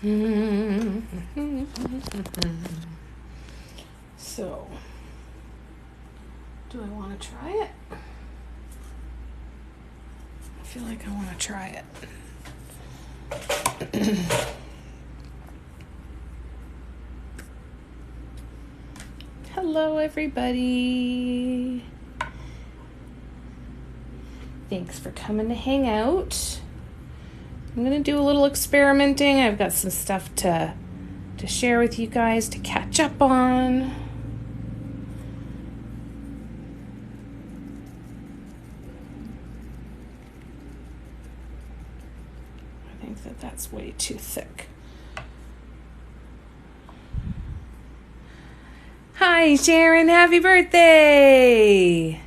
So, do I want to try it? I feel like I want to try it. Hello, everybody. Thanks for coming to hang out. I'm going to do a little experimenting. I've got some stuff to share with you guys to catch up on. I think that's way too thick. Hi, Sharon. Happy birthday.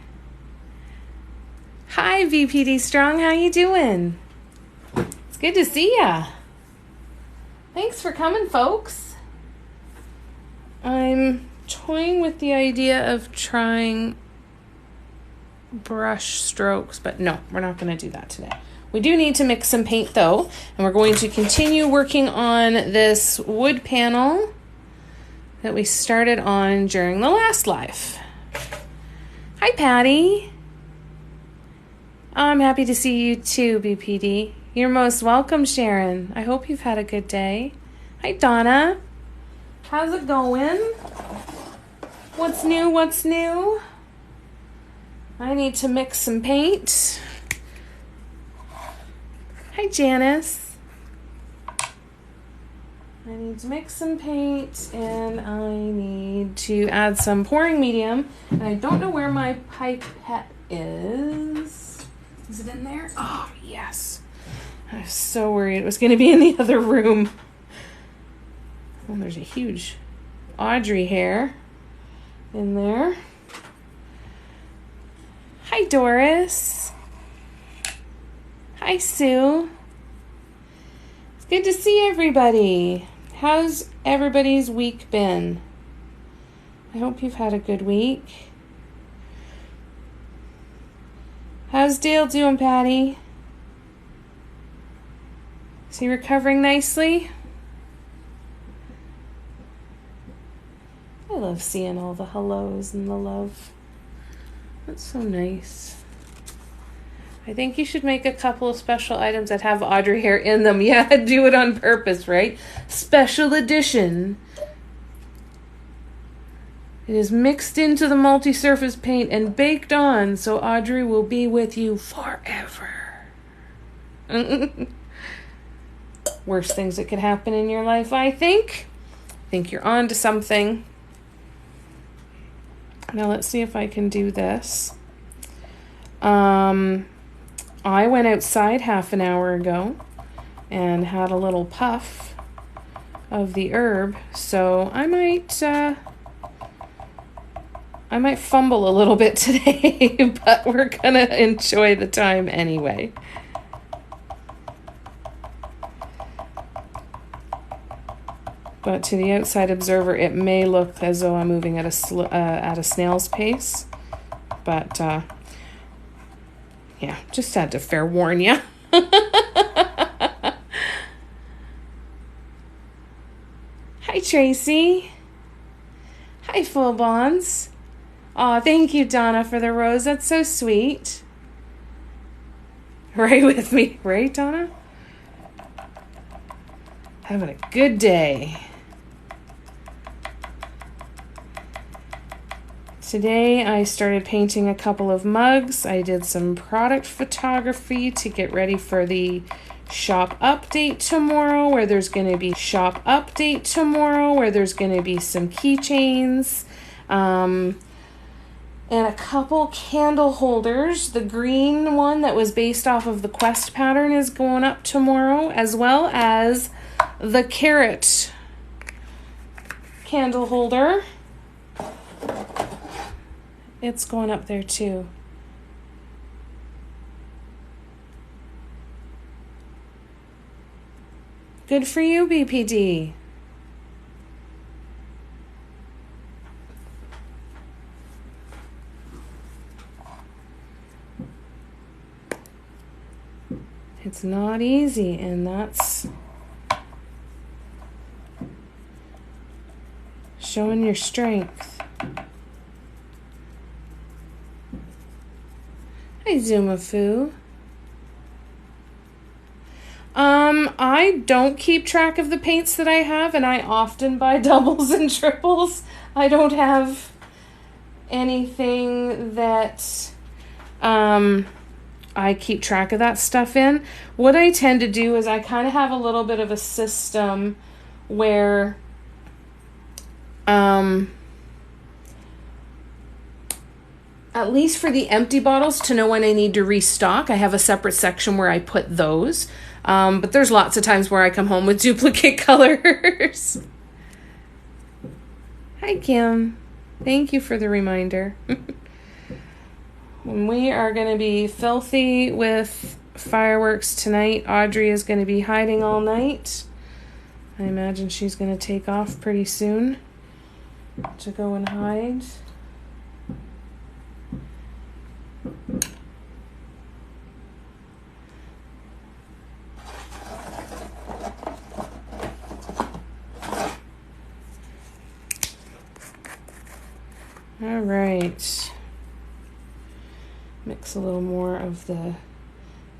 Hi, VPD Strong. How you doing? It's good to see ya. Thanks for coming, folks. I'm toying with the idea of trying brush strokes, but no, we're not going to do that today. We do need to mix some paint, though, and we're going to continue working on this wood panel that we started on during the last live. Hi, Patty. I'm happy to see you too, BPD. You're most welcome, Sharon. I hope you've had a good day. Hi, Donna. How's it going? What's new? What's new? I need to mix some paint. Hi, Janice. I need to mix some paint, and I need to add some pouring medium. And I don't know where my pipette is. Is it in there? Oh, yes. I was so worried it was going to be in the other room. Oh, there's a huge Audrey hair in there. Hi, Doris. Hi, Sue. It's good to see everybody. How's everybody's week been? I hope you've had a good week. How's Dale doing, Patty? Is he recovering nicely? I love seeing all the hellos and the love. That's so nice. I think you should make a couple of special items that have Audrey hair in them. Yeah, do it on purpose, right? Special edition. It is mixed into the multi-surface paint and baked on, so Audrey will be with you forever. Worst things that could happen in your life, I think. I think you're on to something. Now let's see if I can do this. I went outside half an hour ago and had a little puff of the herb, so I might fumble a little bit today, but we're gonna enjoy the time anyway. But to the outside observer, it may look as though I'm moving at a snail's pace, but yeah, just had to fair warn you. Hi, Tracy. Hi, Full Bonds. Aw, thank you, Donna, for the rose. That's so sweet. Right with me, right, Donna? Having a good day. Today I started painting a couple of mugs. I did some product photography to get ready for the shop update tomorrow, where there's going to be some keychains, and a couple candle holders. The green one that was based off of the Quest pattern is going up tomorrow, as well as the carrot candle holder. It's going up there too. Good for you, BPD. It's not easy, and that's Showing your strength. Hi, Zumafu. I don't keep track of the paints that I have, and I often buy doubles and triples. I don't have anything that I keep track of that stuff in. What I tend to do is I kind of have a little bit of a system where at least for the empty bottles, to know when I need to restock, I have a separate section where I put those. But there's lots of times where I come home with duplicate colors. Hi, Kim. Thank you for the reminder. When we are going to be filthy with fireworks tonight, Audrey is going to be hiding all night. I imagine she's going to take off pretty soon to go and hide. All right. Mix a little more of the...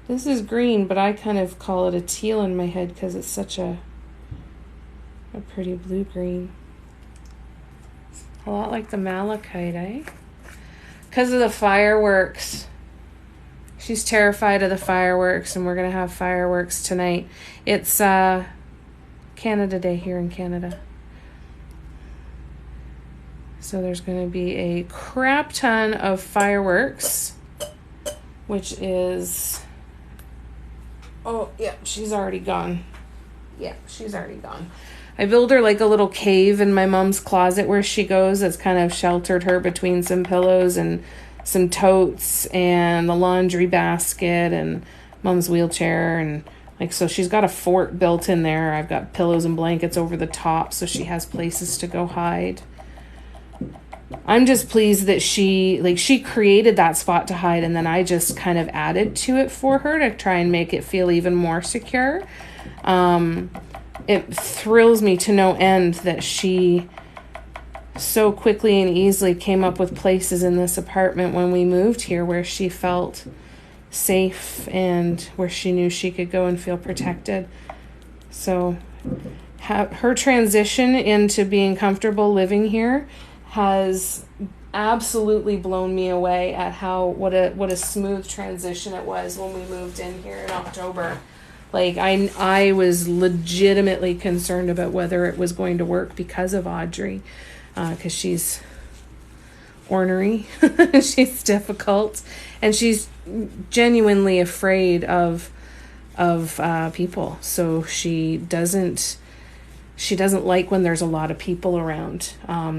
This is green, but I kind of call it a teal in my head because it's such a pretty blue-green. A lot like the malachite, eh? Because of the fireworks. She's terrified of the fireworks, and we're going to have fireworks tonight. It's Canada Day here in Canada. So there's going to be a crap ton of fireworks, which is... Oh, yeah, she's already gone. Yeah, she's already gone. I built her like a little cave in my mom's closet where she goes. That's kind of sheltered her between some pillows and some totes and the laundry basket and mom's wheelchair. And like, so she's got a fort built in there. I've got pillows and blankets over the top so she has places to go hide. I'm just pleased that she created that spot to hide, and then I just kind of added to it for her to try and make it feel even more secure. It thrills me to no end that she so quickly and easily came up with places in this apartment when we moved here where she felt safe and where she knew she could go and feel protected. So her transition into being comfortable living here has absolutely blown me away at what a smooth transition it was when we moved in here in October. Like, I was legitimately concerned about whether it was going to work because of Audrey, because she's ornery, she's difficult, and she's genuinely afraid of people. So she doesn't like when there's a lot of people around.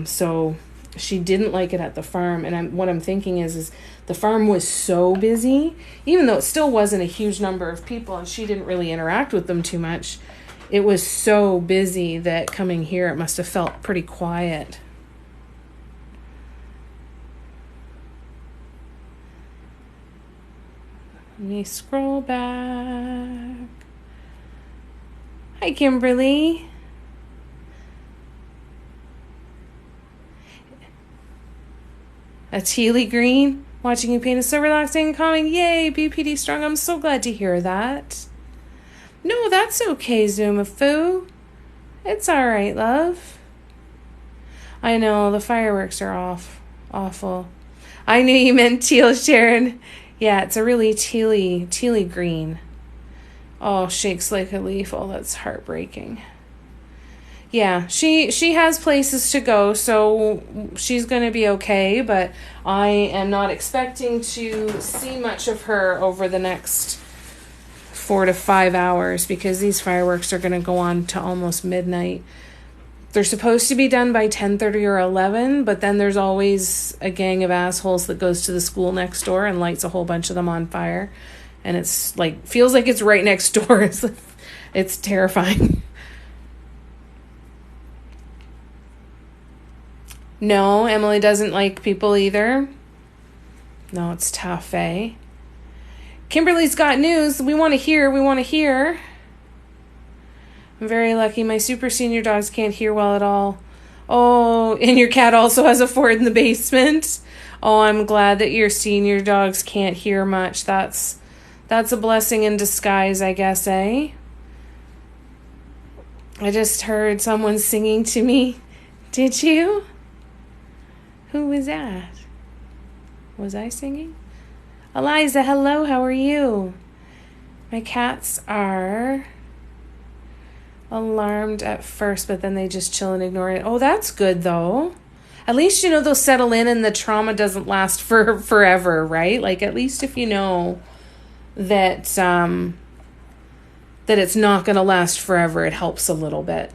So she didn't like it at the farm. And what I'm thinking is the farm was so busy, even though it still wasn't a huge number of people and she didn't really interact with them too much. It was so busy that coming here, it must have felt pretty quiet. Let me scroll back. Hi, Kimberly. A tealy green. Watching you paint is so relaxing and calming. Yay, BPD strong. I'm so glad to hear that. No, that's okay, Zumafu. It's all right, love. I know, the fireworks are awful. I knew you meant teal, Sharon. Yeah, it's a really tealy green. Oh, shakes like a leaf. Oh, that's heartbreaking. Yeah, she has places to go, so she's going to be okay, but I am not expecting to see much of her over the next 4 to 5 hours because these fireworks are going to go on to almost midnight. They're supposed to be done by 10:30 or 11, but then there's always a gang of assholes that goes to the school next door and lights a whole bunch of them on fire, and it's like feels like it's right next door. It's terrifying. No, Emily doesn't like people either. No, it's tough, eh? Kimberly's got news. We want to hear. I'm very lucky. My super senior dogs can't hear well at all. Oh, and your cat also has a fort in the basement. Oh, I'm glad that your senior dogs can't hear much. That's a blessing in disguise, I guess, eh? I just heard someone singing to me. Did you? Who was that? Was I singing? Eliza, hello, how are you? My cats are alarmed at first, but then they just chill and ignore it. Oh, that's good, though. At least, they'll settle in and the trauma doesn't last for forever, right? Like, at least if you know that that it's not going to last forever, it helps a little bit.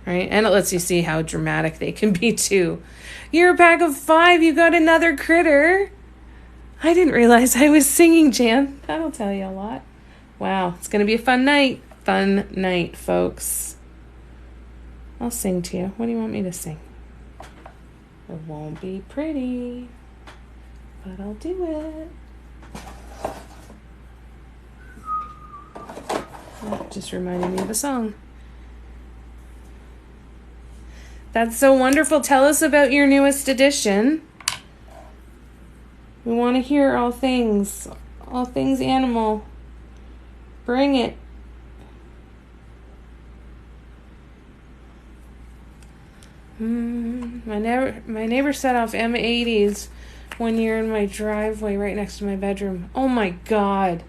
Right? And it lets you see how dramatic they can be, too. You're a pack of 5. You got another critter. I didn't realize I was singing, Jan. That'll tell you a lot. Wow, it's going to be a fun night. Fun night, folks. I'll sing to you. What do you want me to sing? It won't be pretty, but I'll do it. That just reminded me of a song. That's so wonderful. Tell us about your newest edition. We want to hear all things animal. Bring it. My neighbor set off M80s one year in my driveway right next to my bedroom. Oh my God.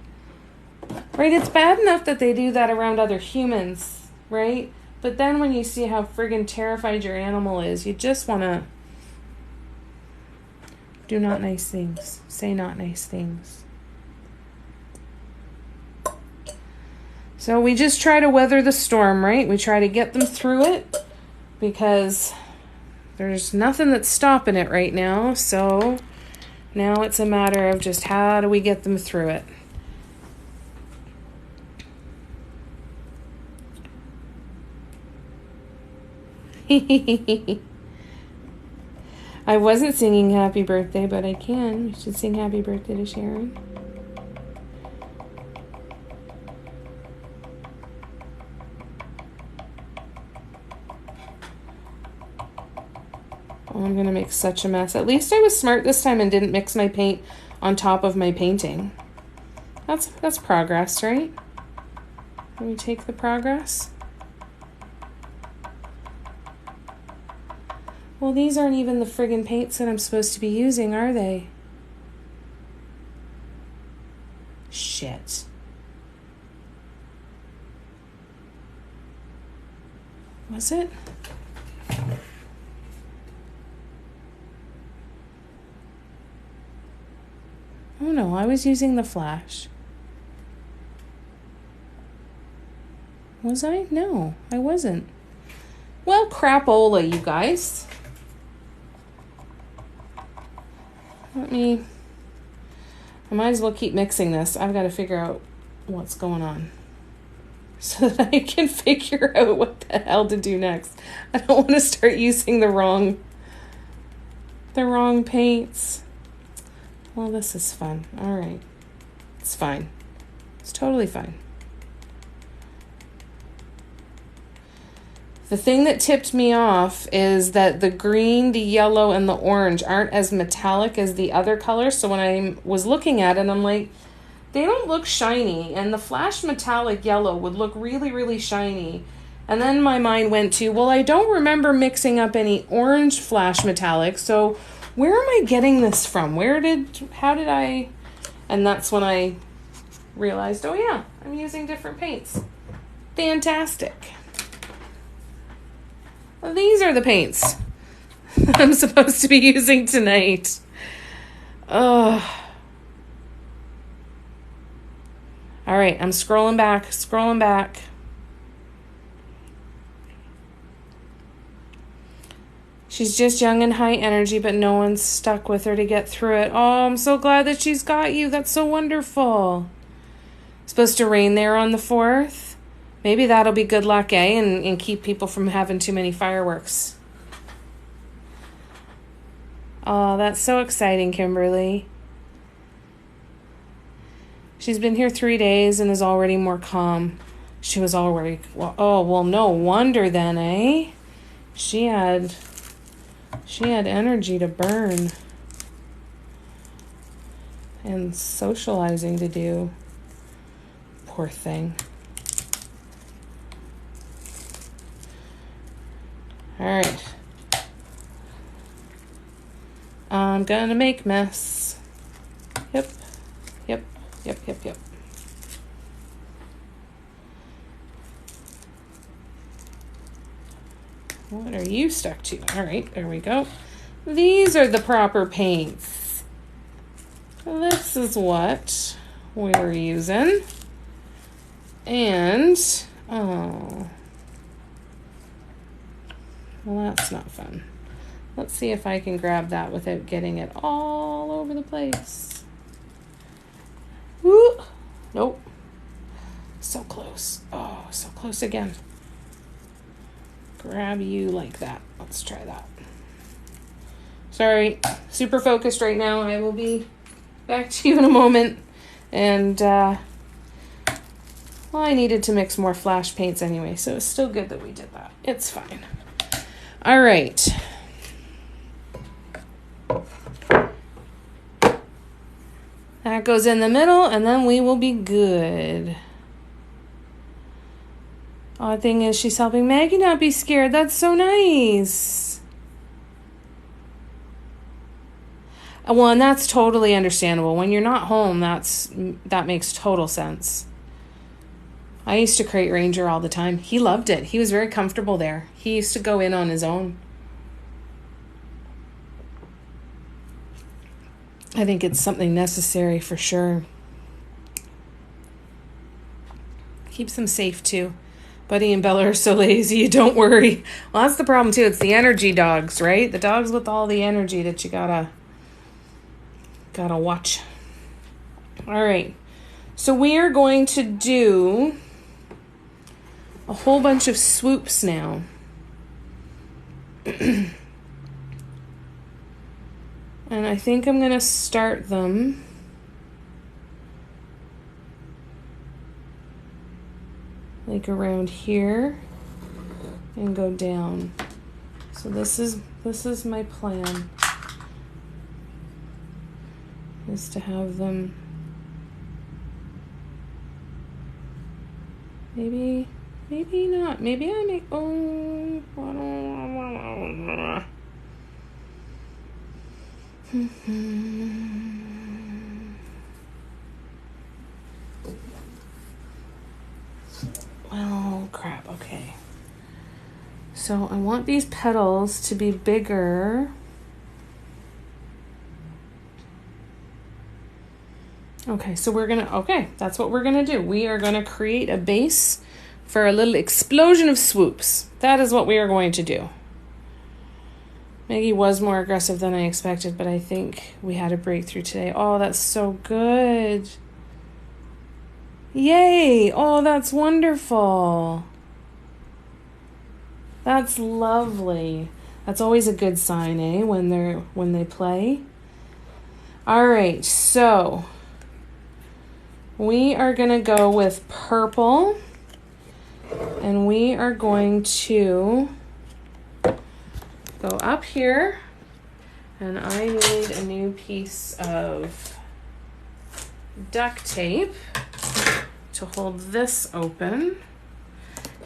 Right, it's bad enough that they do that around other humans, right? But then when you see how friggin' terrified your animal is, you just want to do not nice things. Say not nice things. So we just try to weather the storm, right? We try to get them through it because there's nothing that's stopping it right now. So now it's a matter of just how do we get them through it. I wasn't singing happy birthday, but I can. We should sing happy birthday to Sharon. Oh, I'm going to make such a mess. At least I was smart this time and didn't mix my paint on top of my painting. That's progress, right? Let me take the progress. Well, these aren't even the friggin' paints that I'm supposed to be using, are they? Shit. Was it? Oh no, I was using the flash. Was I? No, I wasn't. Well, crapola, you guys. I might as well keep mixing this. I've got to figure out what's going on so that I can figure out what the hell to do next. I don't want to start using the wrong paints. Well, this is fun. All right. It's fine. It's totally fine. The thing that tipped me off is that the green, the yellow, and the orange aren't as metallic as the other colors. So when I was looking at it, I'm like, they don't look shiny. And the flash metallic yellow would look really, really shiny. And then my mind went to, well, I don't remember mixing up any orange flash metallic. So where am I getting this from? How did I? And that's when I realized, oh yeah, I'm using different paints. Fantastic. These are the paints I'm supposed to be using tonight. All right, I'm scrolling back. She's just young and high energy, but no one's stuck with her to get through it. Oh, I'm so glad that she's got you. That's so wonderful. Supposed to rain there on the 4th. Maybe that'll be good luck, eh? And keep people from having too many fireworks. Oh, that's so exciting, Kimberly. She's been here 3 days and is already more calm. She was already, well, oh, well, no wonder then, eh? She had energy to burn and socializing to do. Poor thing. All right. I'm gonna make mess. Yep. What are you stuck to? All right, there we go. These are the proper paints. This is what we're using. And, oh, well, that's not fun. Let's see if I can grab that without getting it all over the place. Woo! Nope. So close. Oh, so close again. Grab you like that. Let's try that. Sorry, super focused right now. I will be back to you in a moment. And, well, I needed to mix more flash paints anyway, so it's still good that we did that. It's fine. All right. That goes in the middle, and then we will be good. Odd thing is, she's helping Maggie not be scared. That's so nice. Well, and that's totally understandable. When you're not home, that makes total sense. I used to crate Ranger all the time. He loved it. He was very comfortable there. He used to go in on his own. I think it's something necessary for sure. Keeps them safe too. Buddy and Bella are so lazy, don't worry. Well, that's the problem too. It's the energy dogs, right? The dogs with all the energy that you gotta watch. All right. So we are going to do a whole bunch of swoops now. And I think I'm going to start them like around here and go down. So this is my plan, is to have them maybe not. Maybe I make well, crap. Okay. So I want these petals to be bigger. Okay, so that's what we're gonna do. We are gonna create a base for a little explosion of swoops. That is what we are going to do. Maggie was more aggressive than I expected, but I think we had a breakthrough today. Oh, that's so good. Yay! Oh, that's wonderful. That's lovely. That's always a good sign, eh? When they play. All right, so we are gonna go with purple, and we are going to go up here, and I need a new piece of duct tape to hold this open.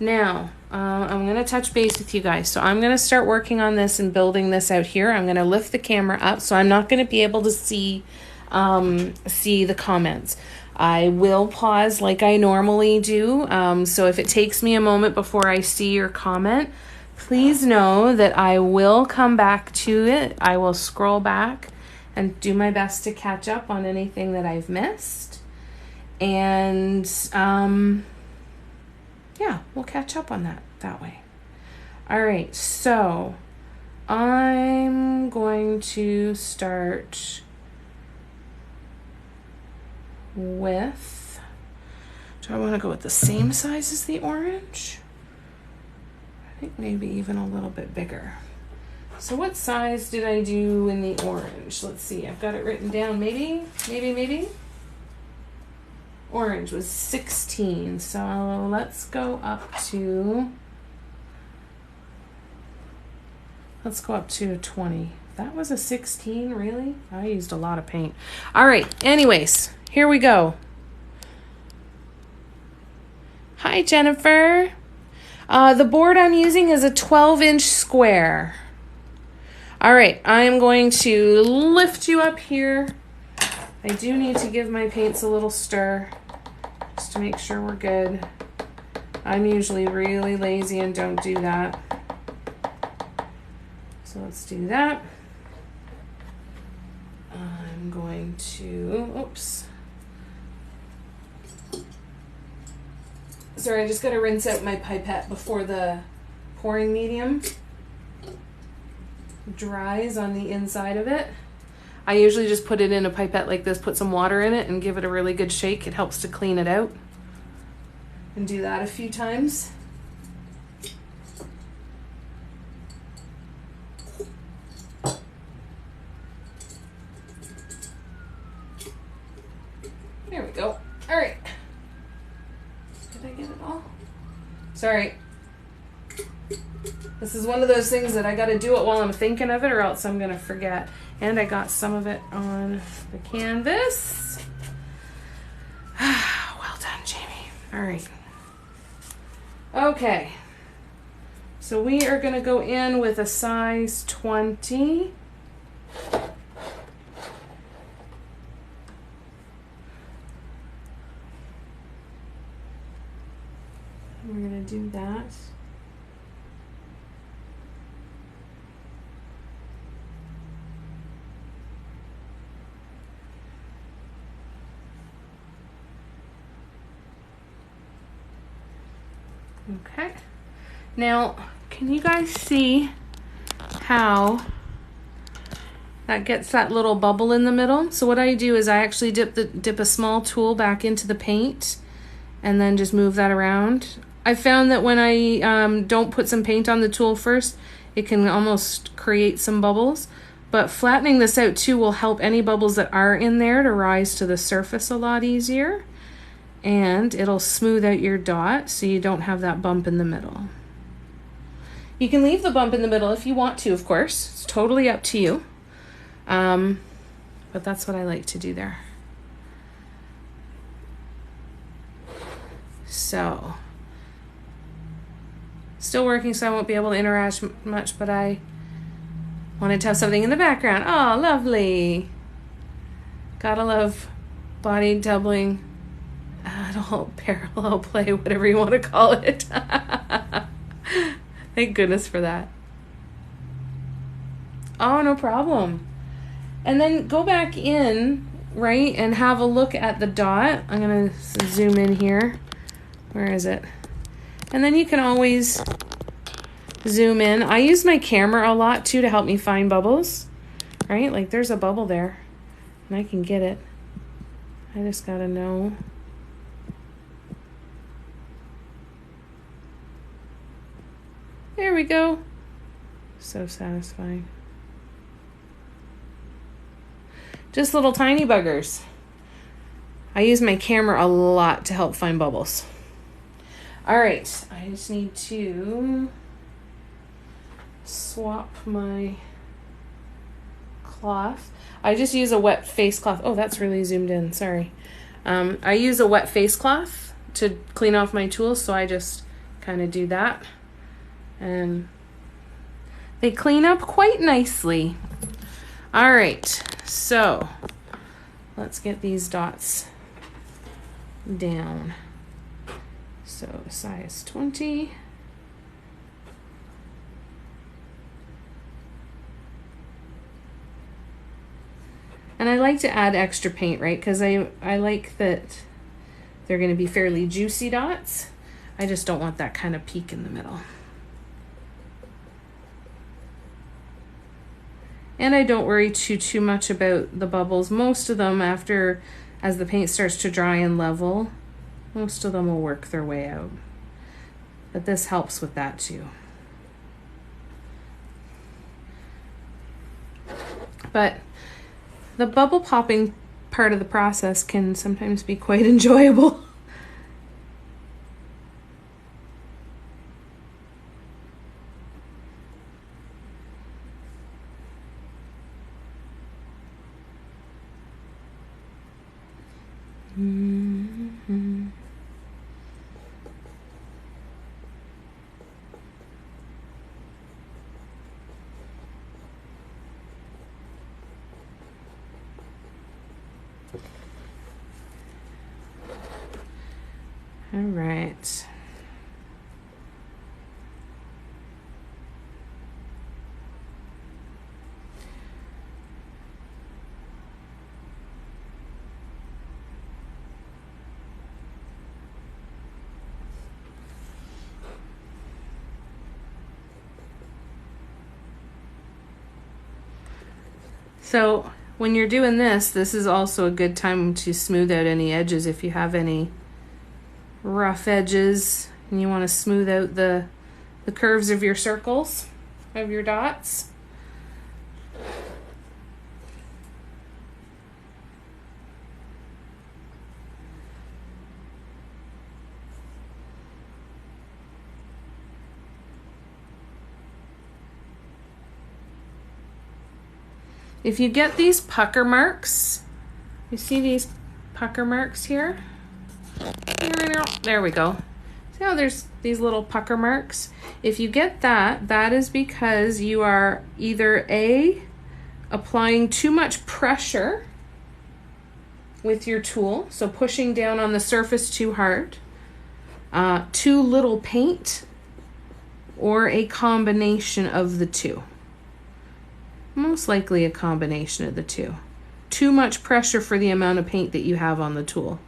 Now, I'm going to touch base with you guys. So I'm going to start working on this and building this out here. I'm going to lift the camera up, so I'm not going to be able to see the comments. I will pause like I normally do. So if it takes me a moment before I see your comment, please know that I will come back to it. I will scroll back and do my best to catch up on anything that I've missed. And yeah, we'll catch up on that way. All right, so I'm going to start with, do I want to go with the same size as the orange? I think maybe even a little bit bigger. So what size did I do in the orange? Let's see, I've got it written down. Maybe. Orange was 16. So let's go up to 20. That was a 16, really? I used a lot of paint. All right, anyways, here we go. Hi, Jennifer. The board I'm using is a 12-inch square. All right, I am going to lift you up here. I do need to give my paints a little stir just to make sure we're good. I'm usually really lazy and don't do that. So let's do that. I'm going to, oops. Sorry, I just got to rinse out my pipette before the pouring medium dries on the inside of it. I usually just put it in a pipette like this, put some water in it, and give it a really good shake. It helps to clean it out. And do that a few times. There we go. All right. Did I get it all? Sorry. This is one of those things that I got to do it while I'm thinking of it, or else I'm going to forget. And I got some of it on the canvas. Well done, Jamie. All right. Okay. So we are going to go in with a size 20. We're going to do that. Okay. Now, can you guys see how that gets that little bubble in the middle? So what I do is I actually dip a small tool back into the paint and then just move that around. I found that when I don't put some paint on the tool first, it can almost create some bubbles. But flattening this out too will help any bubbles that are in there to rise to the surface a lot easier. And it'll smooth out your dot so you don't have that bump in the middle. You can leave the bump in the middle if you want to, of course. It's totally up to you. But that's what I like to do there. So, still working, so I won't be able to interact much, but I wanted to have something in the background. Oh, lovely. Gotta love body doubling. Adult parallel play, whatever you want to call it. Thank goodness for that. Oh, no problem. And then go back in, right, and have a look at the dot. I'm going to zoom in here. Where is it? And then you can always zoom in. I use my camera a lot, too, to help me find bubbles. Right? Like, there's a bubble there. And I can get it. I just got to know. There we go. So satisfying. Just little tiny buggers. I use my camera a lot to help find bubbles. All right, I just need to swap my cloth. I just use a wet face cloth. Oh, that's really zoomed in, sorry. I use a wet face cloth to clean off my tools, so I just kind of do that. And they clean up quite nicely. All right, so let's get these dots down. So size 20. And I like to add extra paint, right? Because I like that they're going to be fairly juicy dots. I just don't want that kind of peak in the middle. And I don't worry too much about the bubbles. Most of them, as the paint starts to dry and level, most of them will work their way out. But this helps with that too. But the bubble popping part of the process can sometimes be quite enjoyable. Mm-hmm. All right. So when you're doing this is also a good time to smooth out any edges if you have any rough edges and you want to smooth out the curves of your circles, of your dots. If you get these pucker marks, you see these pucker marks here? There we go. See how there's these little pucker marks? If you get that, that is because you are either A, applying too much pressure with your tool, so pushing down on the surface too hard, too little paint, or a combination of the two. Most likely a combination of the two. Too much pressure for the amount of paint that you have on the tool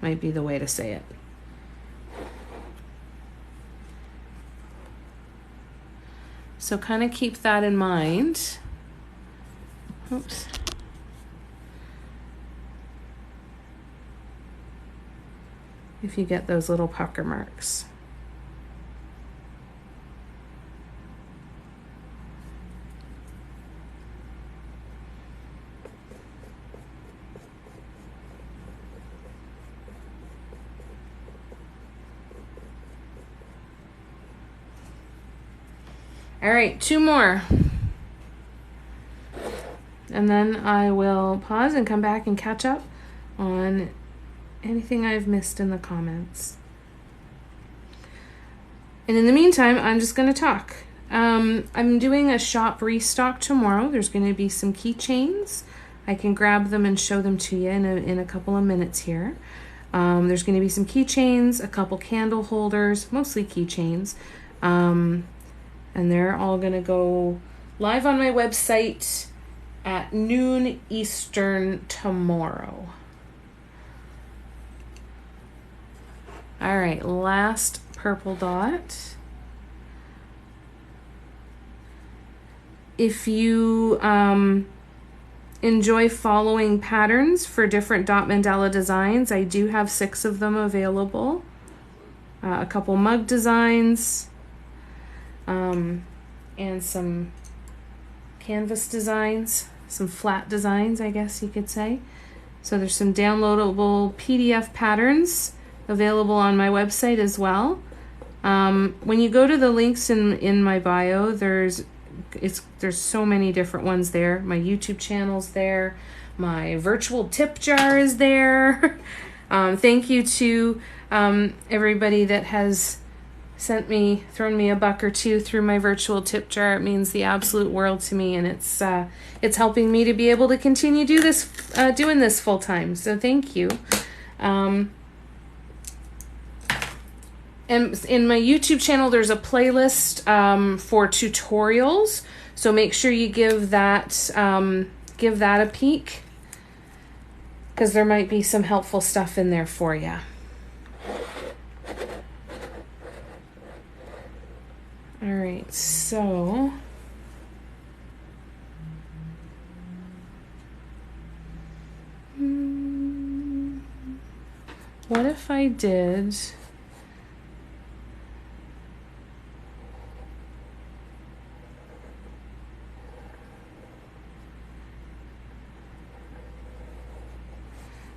might be the way to say it. So kind of keep that in mind. Oops. If you get those little pucker marks. All right, 2 more. And then I will pause and come back and catch up on anything I've missed in the comments. And in the meantime, I'm just going to talk. I'm doing a shop restock tomorrow. There's going to be some keychains. I can grab them and show them to you in a couple of minutes here. There's going to be some keychains, a couple candle holders, mostly keychains. And they're all going to go live on my website at noon Eastern tomorrow. All right, last purple dot. If you enjoy following patterns for different dot mandala designs, I do have 6 of them available. A couple mug designs. And some canvas designs, some flat designs, I guess you could say. So there's some downloadable PDF patterns available on my website as well. When you go to the links in my bio, there's so many different ones there. My YouTube channel's there. My virtual tip jar is there. Thank you to everybody that has thrown me a buck or two through my virtual tip jar. It means the absolute world to me, and it's helping me to be able to continue doing this full time. So thank you. And in my YouTube channel, there's a playlist for tutorials. So make sure you give that a peek, because there might be some helpful stuff in there for you. All right, so what if I did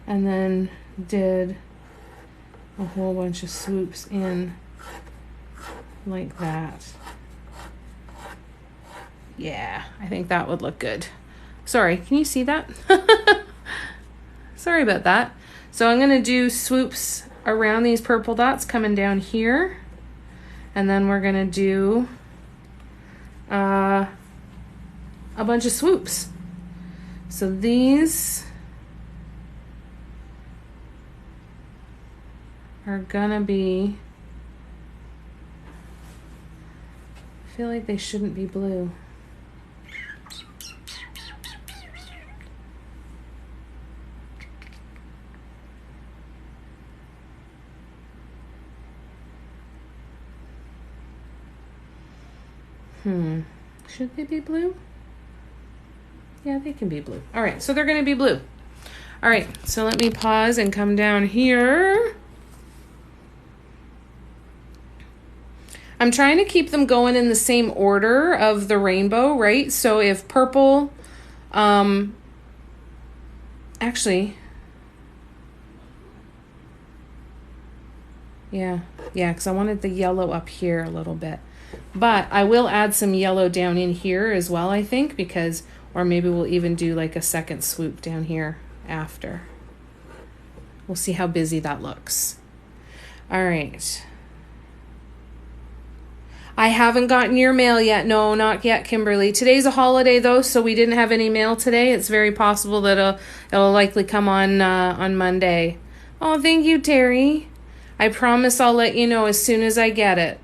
and then did a whole bunch of swoops in like that. Yeah, I think that would look good. Sorry, can you see that? Sorry about that. So I'm going to do swoops around these purple dots coming down here. And then we're going to do a bunch of swoops. So these are going to be, I feel like they shouldn't be blue. Should they be blue? Yeah, they can be blue. All right, so they're going to be blue. All right, so let me pause and come down here. I'm trying to keep them going in the same order of the rainbow, right? So if purple, actually, yeah, because I wanted the yellow up here a little bit. But I will add some yellow down in here as well, I think, because, or maybe we'll even do like a second swoop down here after. We'll see how busy that looks. All right. I haven't gotten your mail yet. No, not yet, Kimberly. Today's a holiday though, so we didn't have any mail today. It's very possible that it'll likely come on Monday. Oh, thank you, Terry. I promise I'll let you know as soon as I get it.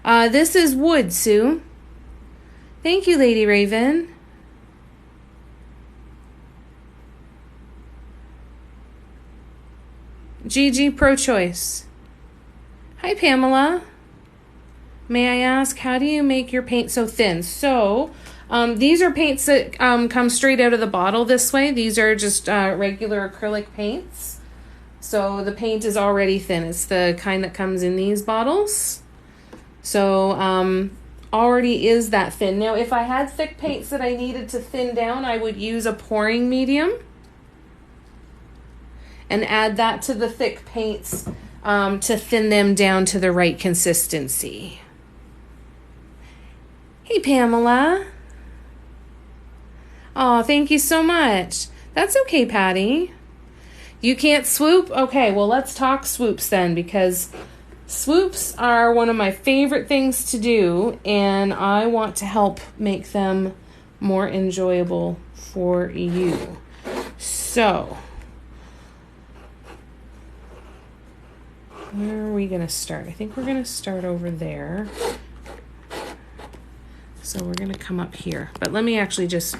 This is wood, Sue. Thank you, Lady Raven. Gigi Pro-Choice. Hi, Pamela. May I ask, how do you make your paint so thin? So, these are paints that come straight out of the bottle this way. These are just regular acrylic paints. So the paint is already thin. It's the kind that comes in these bottles. So already is that thin. Now, if I had thick paints that I needed to thin down, I would use a pouring medium and add that to the thick paints to thin them down to the right consistency. Hey, Pamela. Oh, thank you so much. That's okay, Patty. You can't swoop? Okay, well, let's talk swoops then, because swoops are one of my favorite things to do, and I want to help make them more enjoyable for you. So, where are we going to start? I think we're going to start over there. So we're going to come up here. But let me actually just...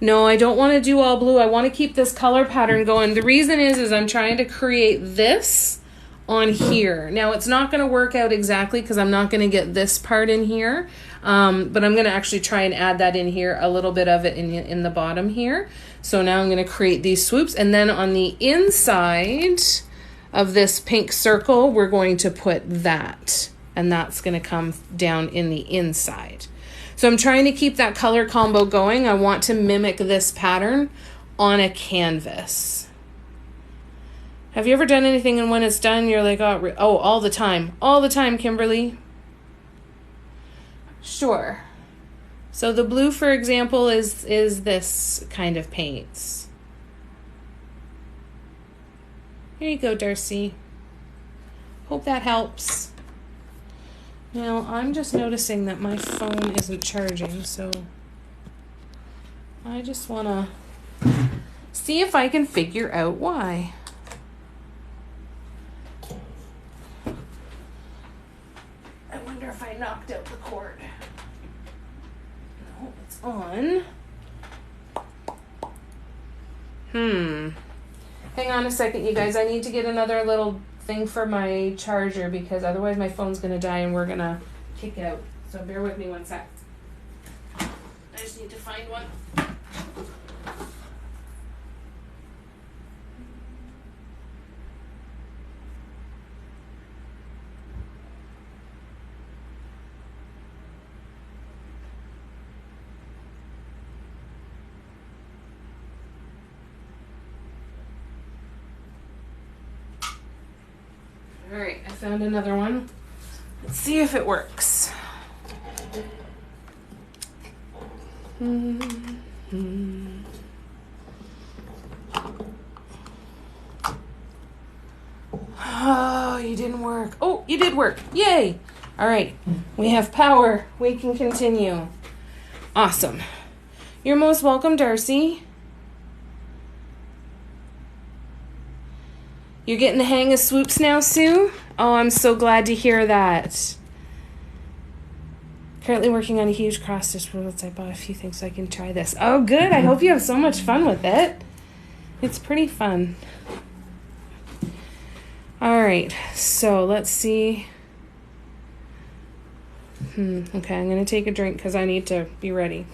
No, I don't want to do all blue. I want to keep this color pattern going. The reason is I'm trying to create this on here. Now, it's not going to work out exactly because I'm not going to get this part in here. But I'm going to actually try and add that in here, a little bit of it in the bottom here. So now I'm going to create these swoops. And then on the inside of this pink circle, we're going to put that. And that's going to come down in the inside. So I'm trying to keep that color combo going. I want to mimic this pattern on a canvas. Have you ever done anything and when it's done, you're like, oh, all the time. All the time, Kimberly. Sure. So the blue, for example, is this kind of paints. Here you go, Darcy. Hope that helps. Now, I'm just noticing that my phone isn't charging, so I just want to see if I can figure out why. I wonder if I knocked out the cord. No, it's on. Hang on a second, you guys. I need to get another little thing for my charger because otherwise my phone's going to die and we're going to kick out. So bear with me one sec. I just need to find one. All right, I found another one. Let's see if it works. Oh, you didn't work. Oh, you did work. Yay. All right, we have power. We can continue. Awesome. You're most welcome, Darcy. You're getting the hang of swoops now, Sue? Oh, I'm so glad to hear that. Currently working on a huge cross-stitch prototype. I bought a few things so I can try this. Oh, good. I hope you have so much fun with it. It's pretty fun. All right, so let's see. Okay, I'm going to take a drink because I need to be ready.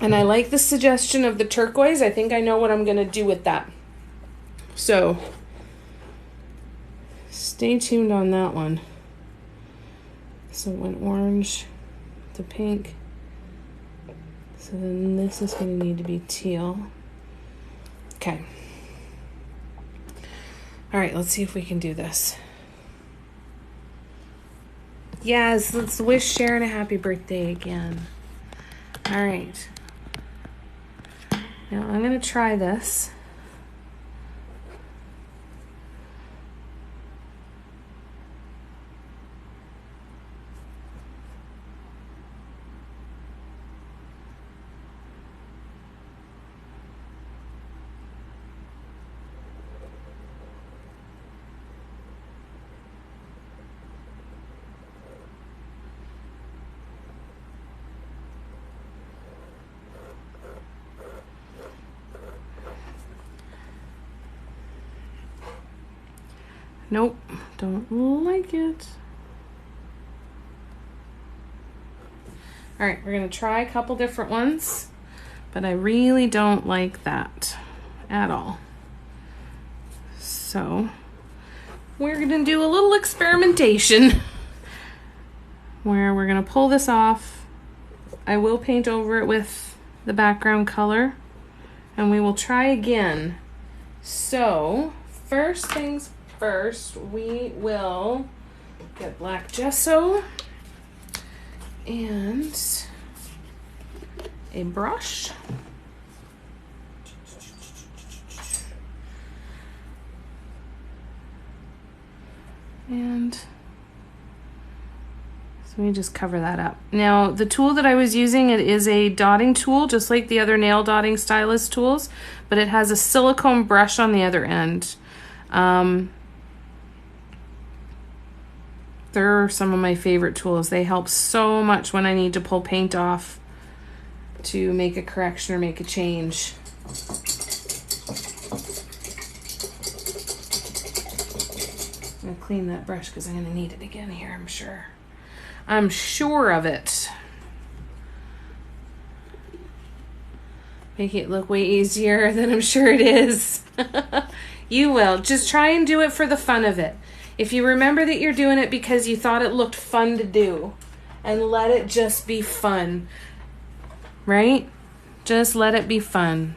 And I like the suggestion of the turquoise. I think I know what I'm going to do with that. So, stay tuned on that one. So it went orange to pink. So then this is going to need to be teal. Okay. All right, let's see if we can do this. Yes, let's wish Sharon a happy birthday again. All right. Now I'm going to try this. Nope, don't like it. All right, we're gonna try a couple different ones, but I really don't like that at all. So we're gonna do a little experimentation where we're gonna pull this off. I will paint over it with the background color and we will try again. So first things first, we will get black gesso and a brush. And so let me just cover that up. Now, the tool that I was using, it is a dotting tool, just like the other nail dotting stylus tools, but it has a silicone brush on the other end. They're some of my favorite tools. They help so much when I need to pull paint off to make a correction or make a change. I'm gonna clean that brush because I'm gonna need it again here, I'm sure. I'm sure of it. Make it look way easier than I'm sure it is. You will. Just try and do it for the fun of it. If you remember that you're doing it because you thought it looked fun to do, and let it just be fun, right? Just let it be fun.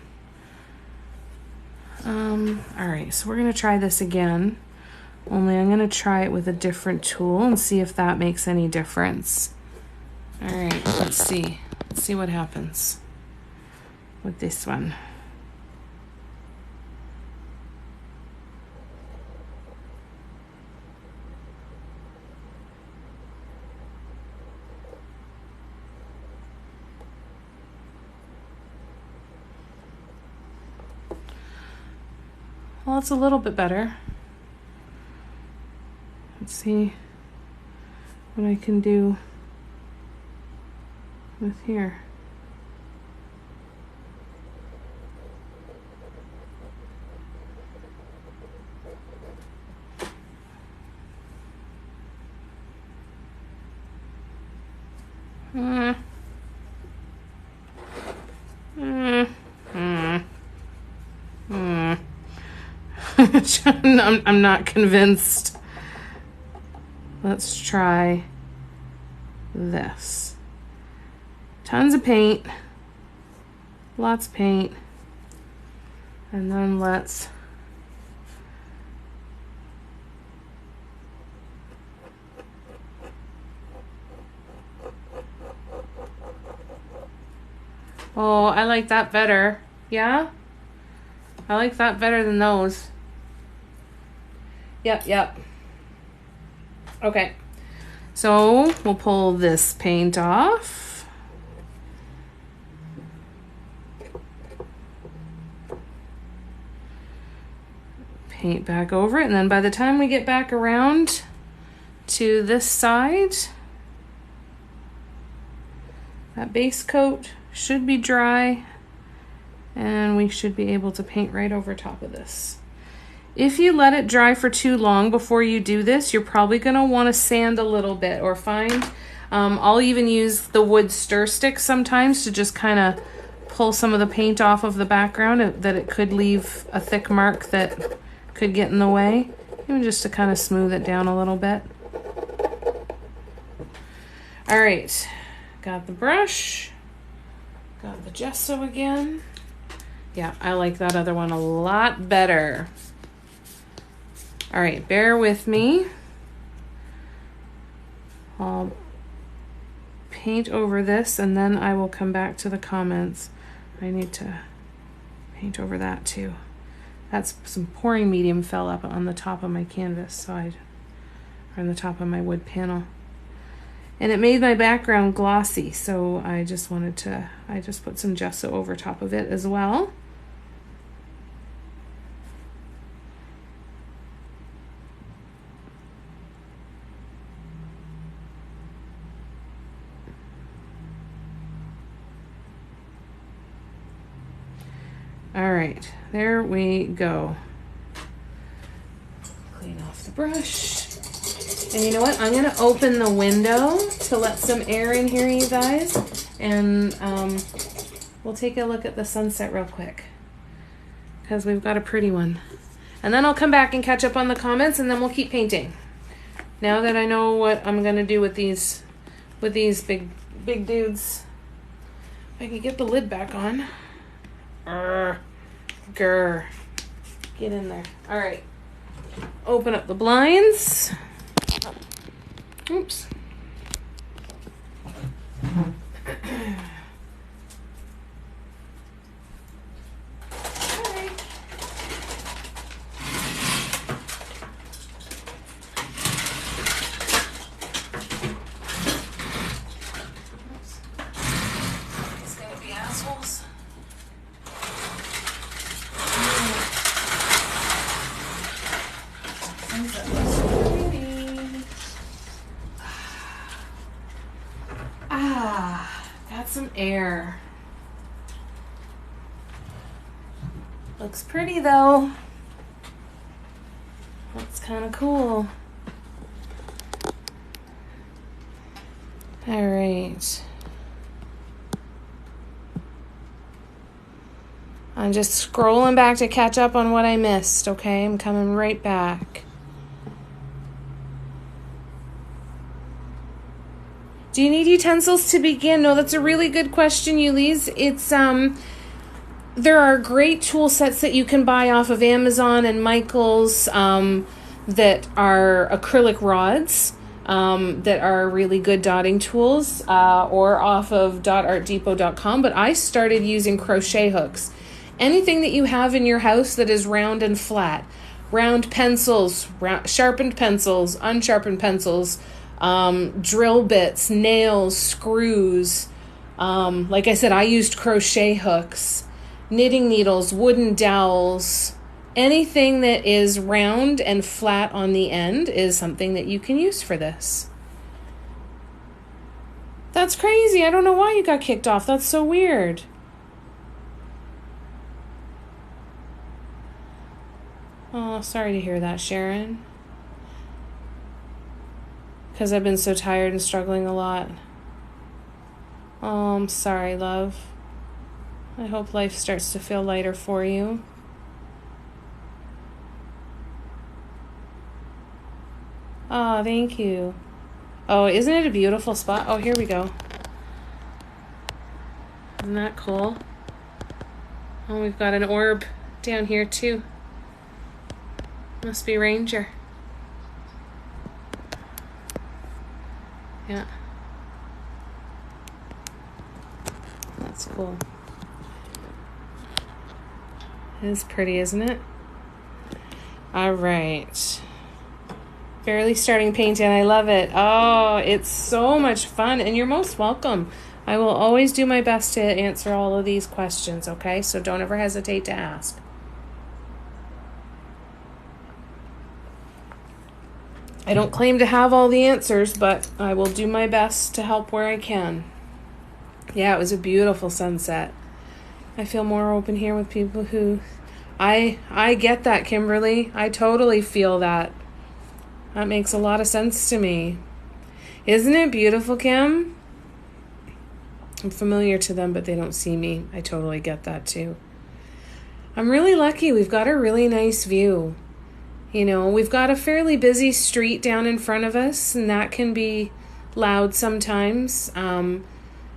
All right, so we're gonna try this again, only I'm gonna try it with a different tool and see if that makes any difference. All right, let's see. Let's see what happens with this one. Well, it's a little bit better. Let's see what I can do with here. I'm not convinced. Let's try this. Tons of paint. Lots of paint. And then let's oh, I like that better. Yeah? I like that better than those. Yep. Okay. So we'll pull this paint off. Paint back over it, and then by the time we get back around to this side, that base coat should be dry, and we should be able to paint right over top of this. If you let it dry for too long before you do this, you're probably going to want to sand a little bit or find, I'll even use the wood stir stick sometimes to just kind of pull some of the paint off of the background that it could leave a thick mark that could get in the way, even just to kind of smooth it down a little bit. All right, got the brush, got the gesso again. Yeah, I like that other one a lot better. All right, bear with me. I'll paint over this and then I will come back to the comments. I need to paint over that too. That's some pouring medium fell up on the top of my canvas side, or on the top of my wood panel. And it made my background glossy, so I just put some gesso over top of it as well. All right, there we go. Clean off the brush. And you know what? I'm gonna open the window to let some air in here, you guys. And we'll take a look at the sunset real quick, because we've got a pretty one. And then I'll come back and catch up on the comments, and then we'll keep painting. Now that I know what I'm gonna do with these big dudes. If I can get the lid back on. Grr. Get in there. All right. Open up the blinds. Oops. Got some air. Looks pretty though. That's kind of cool. All right. I'm just scrolling back to catch up on what I missed, okay? I'm coming right back. Do you need utensils to begin? No, that's a really good question, Yuli's. It's there are great tool sets that you can buy off of Amazon and Michaels that are acrylic rods that are really good dotting tools, or off of dotartdepot.com. But I started using crochet hooks. Anything that you have in your house that is round and flat, round pencils, sharpened pencils, unsharpened pencils, drill bits, nails, screws. Like I said, I used crochet hooks, knitting needles, wooden dowels. Anything that is round and flat on the end is something that you can use for this. That's crazy. I don't know why you got kicked off. That's so weird. Oh, sorry to hear that, Sharon. Because I've been so tired and struggling a lot. Oh, I'm sorry, love. I hope life starts to feel lighter for you. Oh, thank you. Oh, isn't it a beautiful spot? Oh, here we go. Isn't that cool? Oh, we've got an orb down here too. Must be Ranger. Yeah. That's cool. It is pretty, isn't it? All right. Barely starting painting. I love it. Oh, it's so much fun. And you're most welcome. I will always do my best to answer all of these questions, okay? So don't ever hesitate to ask. I don't claim to have all the answers, but I will do my best to help where I can. Yeah, it was a beautiful sunset. I feel more open here with people who... I get that, Kimberly. I totally feel that. That makes a lot of sense to me. Isn't it beautiful, Kim? I'm familiar to them, but they don't see me. I totally get that too. I'm really lucky. We've got a really nice view. You know, we've got a fairly busy street down in front of us, and that can be loud sometimes. And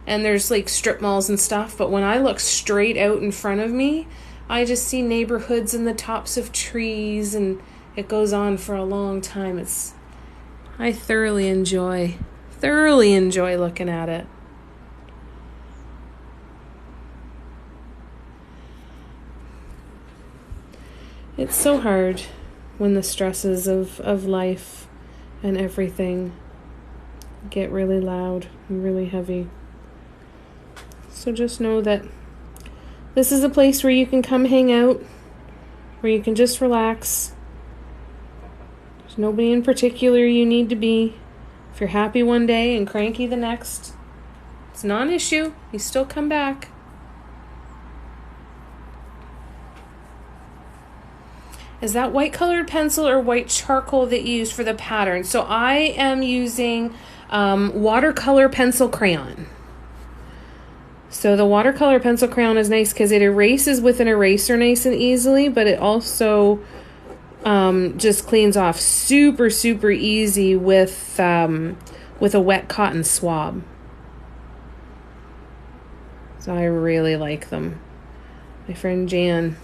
there's like strip malls and stuff, but when I look straight out in front of me, I just see neighborhoods and the tops of trees, and it goes on for a long time. I thoroughly enjoy looking at it. It's so hard when the stresses of life and everything get really loud and really heavy. So just know that this is a place where you can come hang out, where you can just relax. There's nobody in particular you need to be. If you're happy one day and cranky the next, it's not an issue. You still come back. Is that white colored pencil or white charcoal that you use for the pattern? So I am using watercolor pencil crayon. So the watercolor pencil crayon is nice because it erases with an eraser nice and easily, but it also just cleans off super, super easy with a wet cotton swab. So I really like them. My friend Jan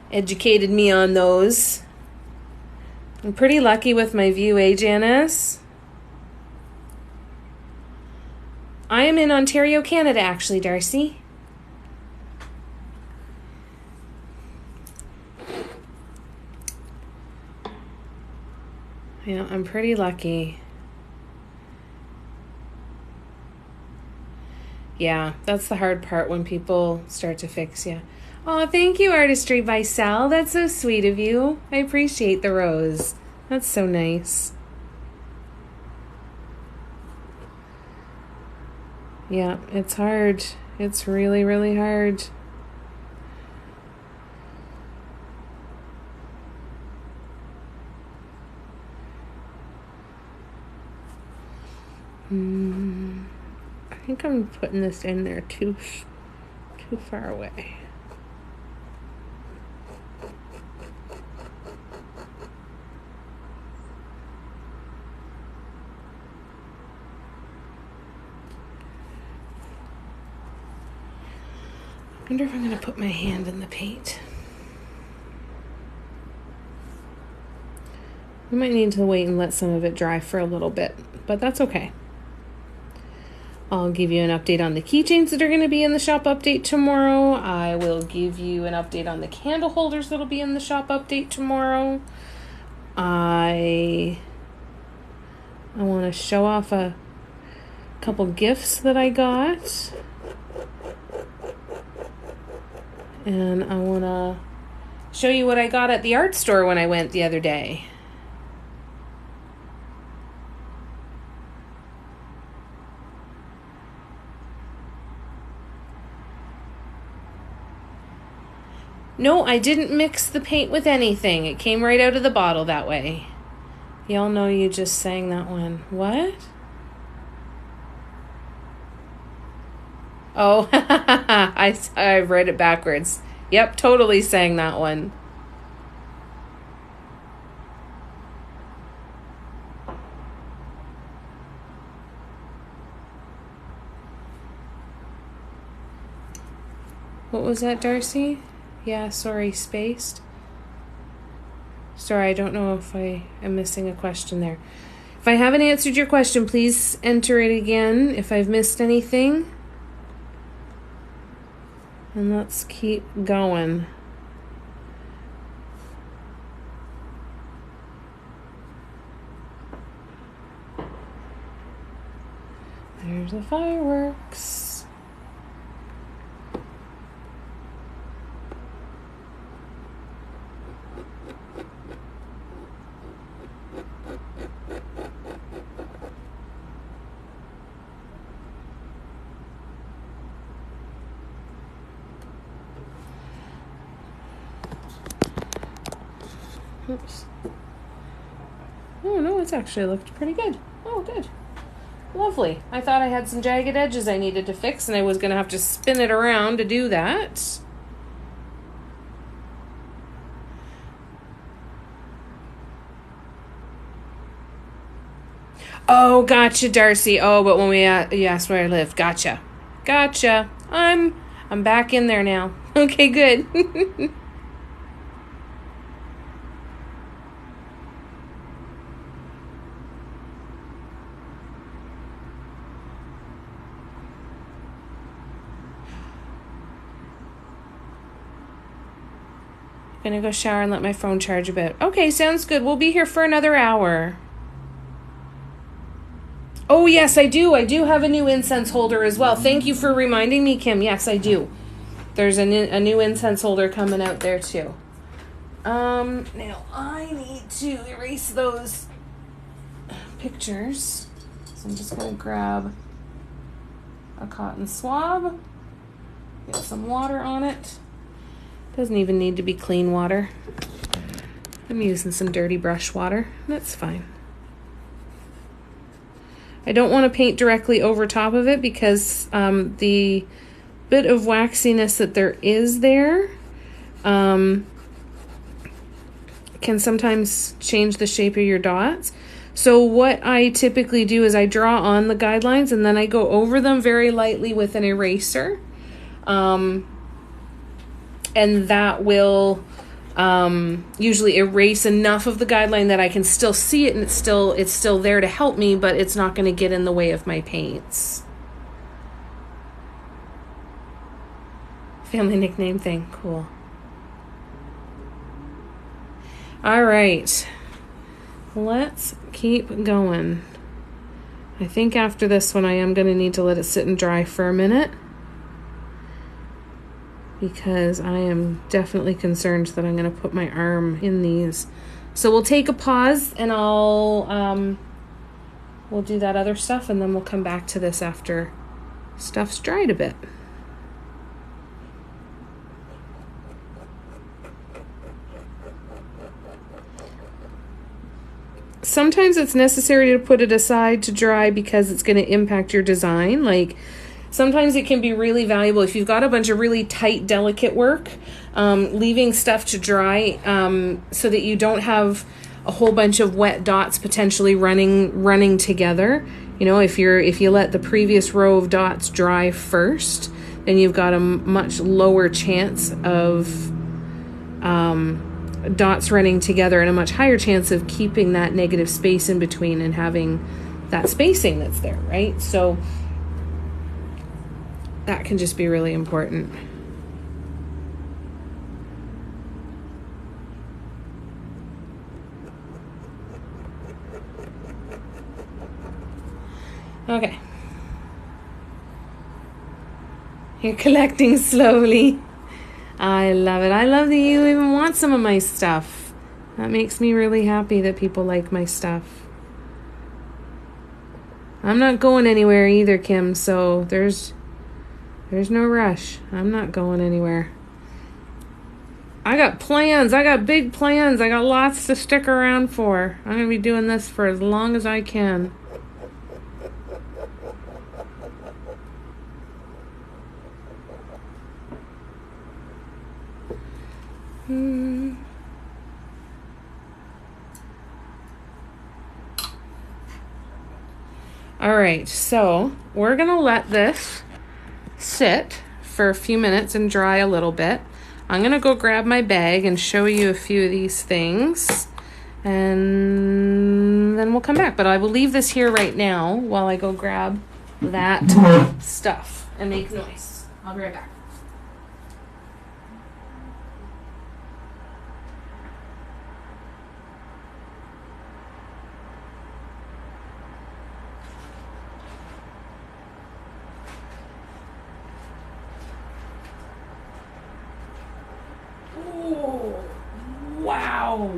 educated me on those. I'm pretty lucky with my view, Janice? I am in Ontario, Canada, actually, Darcy. Yeah, I'm pretty lucky. Yeah, that's the hard part when people start to fix you. Oh, thank you, Artistry by Sal. That's so sweet of you. I appreciate the rose. That's so nice. Yeah, it's hard. It's really, really hard. I think I'm putting this in there too far away. I wonder if I'm going to put my hand in the paint. I might need to wait and let some of it dry for a little bit, but that's okay. I'll give you an update on the keychains that are going to be in the shop update tomorrow. I will give you an update on the candle holders that'll be in the shop update tomorrow. I want to show off a couple gifts that I got. And I want to show you what I got at the art store when I went the other day. No, I didn't mix the paint with anything. It came right out of the bottle that way. Y'all know you just sang that one. What? Oh, I read it backwards. Yep, totally sang that one. What was that, Darcy? Yeah, sorry, spaced. Sorry, I don't know if I am missing a question there. If I haven't answered your question, please enter it again if I've missed anything. And let's keep going. There's the fireworks. Oops. Oh no, it's actually looked pretty good. Oh, good. Lovely. I thought I had some jagged edges I needed to fix, and I was going to have to spin it around to do that. Oh, gotcha, Darcy. Oh, but when we asked where I live. Gotcha. I'm back in there now. Okay, good. Gonna go shower and let my phone charge a bit. Okay, sounds good. We'll be here for another hour. Oh, yes, I do. I do have a new incense holder as well. Thank you for reminding me, Kim. Yes, I do. There's a new incense holder coming out there, too. Now, I need to erase those pictures. So I'm just going to grab a cotton swab. Get some water on it. Doesn't even need to be clean water. I'm using some dirty brush water. That's fine. I don't want to paint directly over top of it because the bit of waxiness that there is there can sometimes change the shape of your dots. So what I typically do is I draw on the guidelines and then I go over them very lightly with an eraser. And that will usually erase enough of the guideline that I can still see it, and it's still there to help me, but it's not going to get in the way of my paints. Family nickname thing, cool. All right, let's keep going. I think after this one I am going to need to let it sit and dry for a minute, because I am definitely concerned that I'm going to put my arm in these. So we'll take a pause and we'll do that other stuff, and then we'll come back to this after stuff's dried a bit. Sometimes it's necessary to put it aside to dry because it's going to impact your design. Like, sometimes it can be really valuable if you've got a bunch of really tight, delicate work, leaving stuff to dry so that you don't have a whole bunch of wet dots potentially running together. You know, if you let the previous row of dots dry first, then you've got a much lower chance of dots running together and a much higher chance of keeping that negative space in between and having that spacing that's there, right? So that can just be really important. Okay. You're collecting slowly. I love it. I love that you even want some of my stuff. That makes me really happy that people like my stuff. I'm not going anywhere either, Kim, so there's no rush. I'm not going anywhere. I got plans. I got big plans. I got lots to stick around for. I'm going to be doing this for as long as I can. All right, so we're going to let this sit for a few minutes and dry a little bit. I'm going to go grab my bag and show you a few of these things. And then we'll come back. But I will leave this here right now while I go grab that stuff and make noise. I'll be right back. Oh, wow.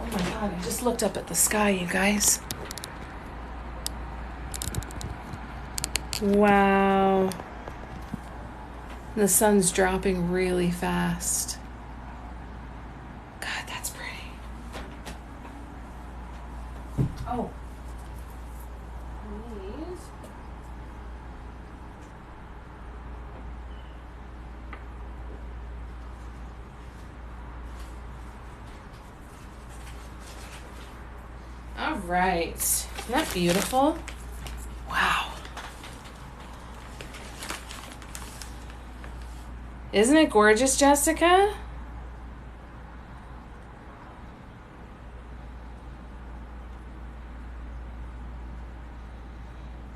Oh my God, I just looked up at the sky, you guys. Wow. The sun's dropping really fast. God, that's pretty. Oh. These. All right. Isn't that beautiful? Wow. Isn't it gorgeous, Jessica?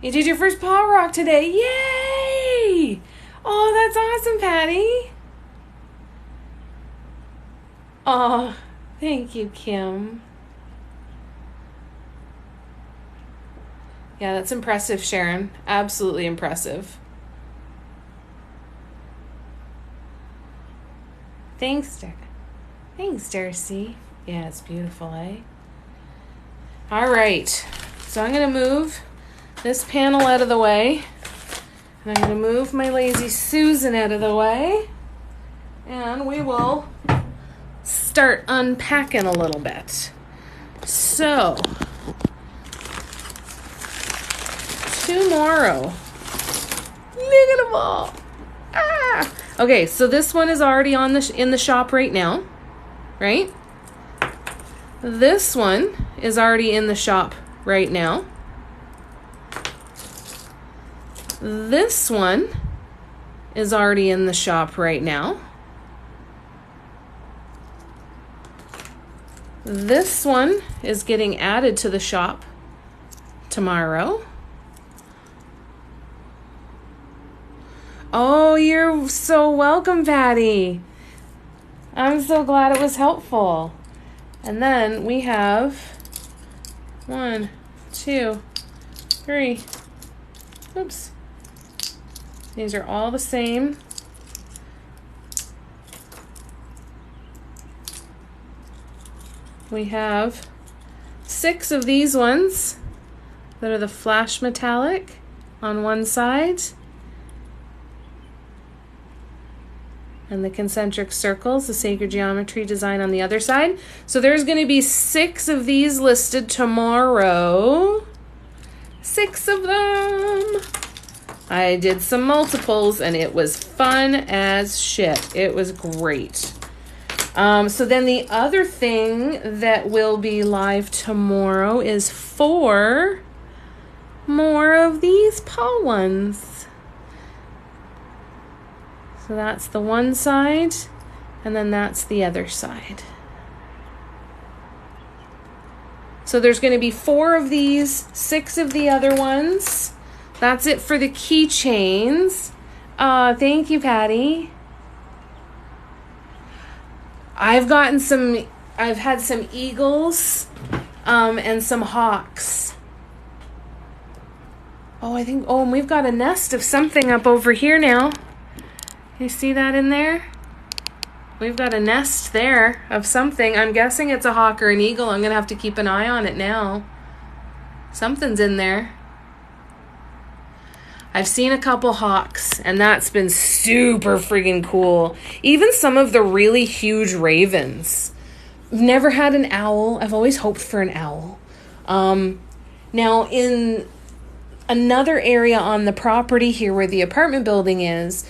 You did your first paw rock today. Yay! Oh, that's awesome, Patty. Oh, thank you, Kim. Yeah, that's impressive, Sharon. Absolutely impressive. Thanks, Darcy. Yeah, it's beautiful, eh? All right. So I'm going to move this panel out of the way. And I'm going to move my Lazy Susan out of the way. And we will start unpacking a little bit. So, tomorrow. Look at them all. Ah! Okay, so this one is already on in the shop right now, right? This one is already in the shop right now. This one is already in the shop right now. This one is getting added to the shop tomorrow. Oh, you're so welcome, Patty. I'm so glad it was helpful. And then we have 1, 2, 3. Oops. These are all the same. We have 6 of these ones that are the flash metallic on one side. And the concentric circles, the sacred geometry design on the other side. So there's going to be 6 of these listed tomorrow. 6 of them. I did some multiples and it was fun as shit. It was great. So then the other thing that will be live tomorrow is 4 more of these paw ones. So that's the one side, and then that's the other side. So there's going to be 4 of these, 6 of the other ones. That's it for the keychains. Thank you, Patty. I've had some eagles, and some hawks. And we've got a nest of something up over here now. You see that in there? We've got a nest there of something. I'm guessing it's a hawk or an eagle. I'm going to have to keep an eye on it now. Something's in there. I've seen a couple hawks, and that's been super freaking cool. Even some of the really huge ravens. I've never had an owl. I've always hoped for an owl. Now, in another area on the property here where the apartment building is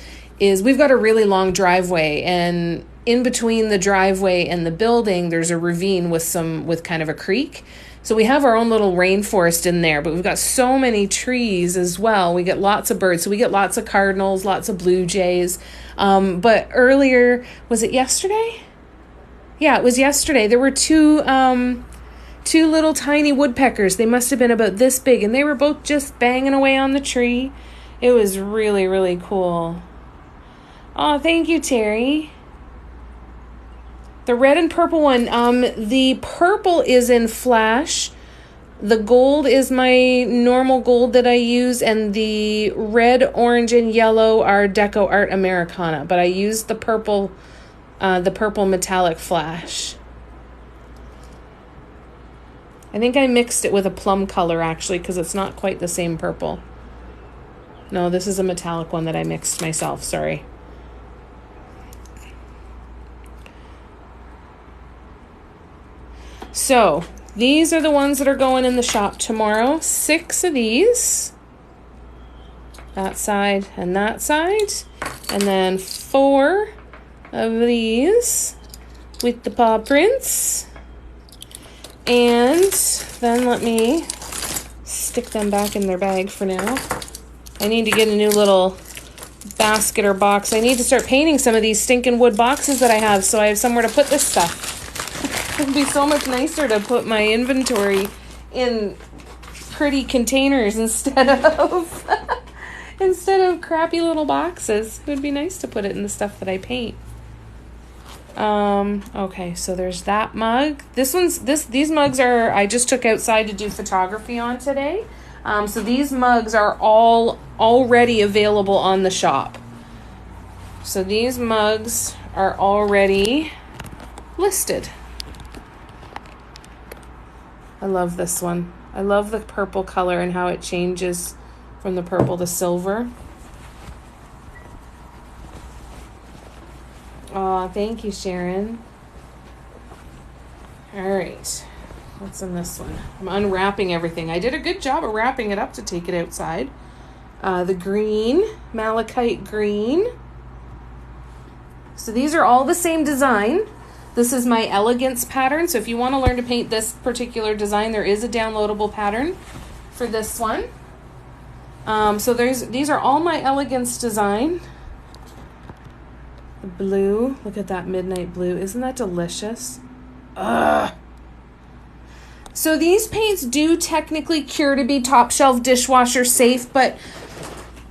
we've got a really long driveway, and in between the driveway and the building, there's a ravine with kind of a creek. So we have our own little rainforest in there, but we've got so many trees as well. We get lots of birds. So we get lots of cardinals, lots of blue jays. But earlier, was it yesterday? Yeah, it was yesterday. There were two little tiny woodpeckers. They must have been about this big, and they were both just banging away on the tree. It was really, really cool. Oh, thank you, Terry. The red and purple one, the purple is in Flash. The gold is my normal gold that I use, and the red, orange, and yellow are Deco Art Americana. But I used the purple metallic Flash. I think I mixed it with a plum color, actually, because it's not quite the same purple. No, this is a metallic one that I mixed myself, sorry. So, these are the ones that are going in the shop tomorrow. 6 of these. That side and that side. And then 4 of these with the paw prints. And then let me stick them back in their bag for now. I need to get a new little basket or box. I need to start painting some of these stinking wood boxes that I have so I have somewhere to put this stuff. It would be so much nicer to put my inventory in pretty containers instead of crappy little boxes. It would be nice to put it in the stuff that I paint. Okay, so there's that mug. These mugs are, I just took outside to do photography on today. So these mugs are all already available on the shop. So these mugs are already listed. I love this one. I love the purple color and how it changes from the purple to silver. Oh, thank you, Sharon. All right. What's in this one? I'm unwrapping everything. I did a good job of wrapping it up to take it outside. The green, malachite green. So these are all the same design. This is my Elegance pattern. So if you want to learn to paint this particular design, there is a downloadable pattern for this one. So these are all my Elegance design. The blue, look at that midnight blue. Isn't that delicious? Ugh. So these paints do technically cure to be top shelf dishwasher safe, but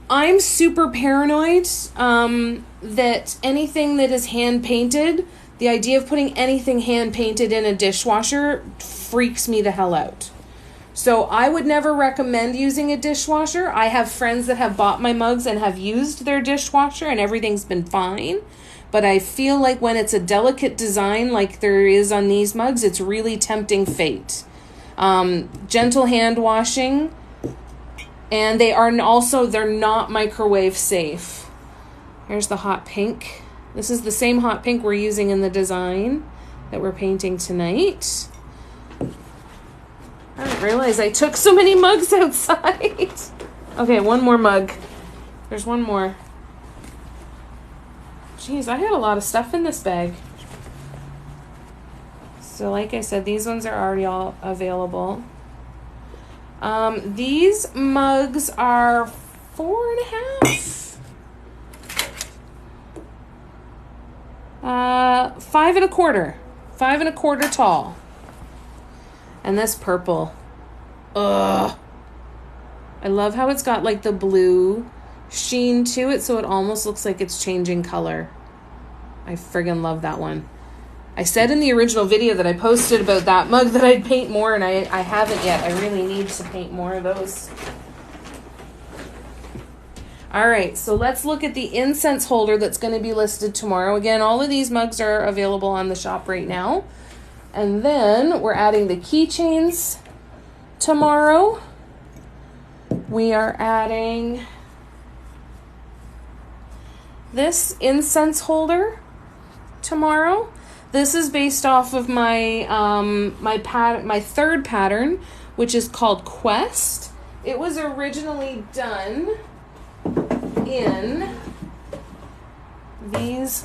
I'm super paranoid that anything that is hand painted, the idea of putting anything hand painted in a dishwasher freaks me the hell out. So I would never recommend using a dishwasher. I have friends that have bought my mugs and have used their dishwasher and everything's been fine. But I feel like when it's a delicate design like there is on these mugs, it's really tempting fate. Gentle hand washing, and they're not microwave safe. Here's the hot pink. This is the same hot pink we're using in the design that we're painting tonight. I didn't realize I took so many mugs outside. Okay, one more mug. There's one more. Jeez, I had a lot of stuff in this bag. So like I said, these ones are already all available. These mugs are 4.5. 5 1/4. 5 1/4 tall. And this purple. Ugh. I love how it's got like the blue sheen to it, so it almost looks like it's changing color. I friggin' love that one. I said in the original video that I posted about that mug that I'd paint more, and I haven't yet. I really need to paint more of those. All right, so let's look at the incense holder that's going to be listed tomorrow. Again, all of these mugs are available on the shop right now. And then we're adding the keychains tomorrow. We are adding this incense holder tomorrow. This is based off of my my third pattern, which is called Quest. It was originally done in these,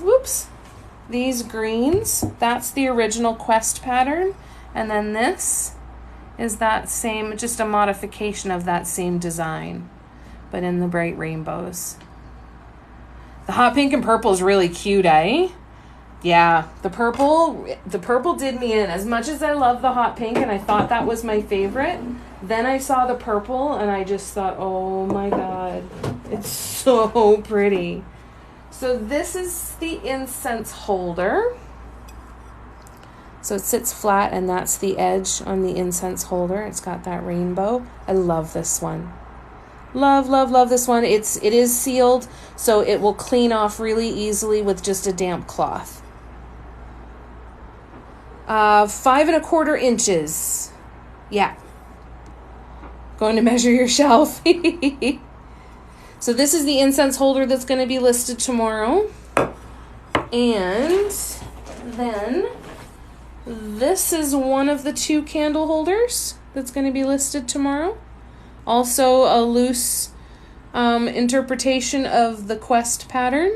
These greens, that's the original Quest pattern. And then this is that same, just a modification of that same design, but in the bright rainbows. The hot pink and purple is really cute, eh? Yeah, the purple did me in. As much as I love the hot pink and I thought that was my favorite, then I saw the purple and I just thought, oh my God, it's so pretty. So this is the incense holder. So it sits flat and that's the edge on the incense holder. It's got that rainbow. I love this one. Love, love, love this one. It is sealed, so it will clean off really easily with just a damp cloth. 5 1/4 inches. Yeah. Going to measure your shelf. So this is the incense holder that's going to be listed tomorrow. And then this is one of the 2 candle holders that's going to be listed tomorrow. Also a loose interpretation of the Quest pattern.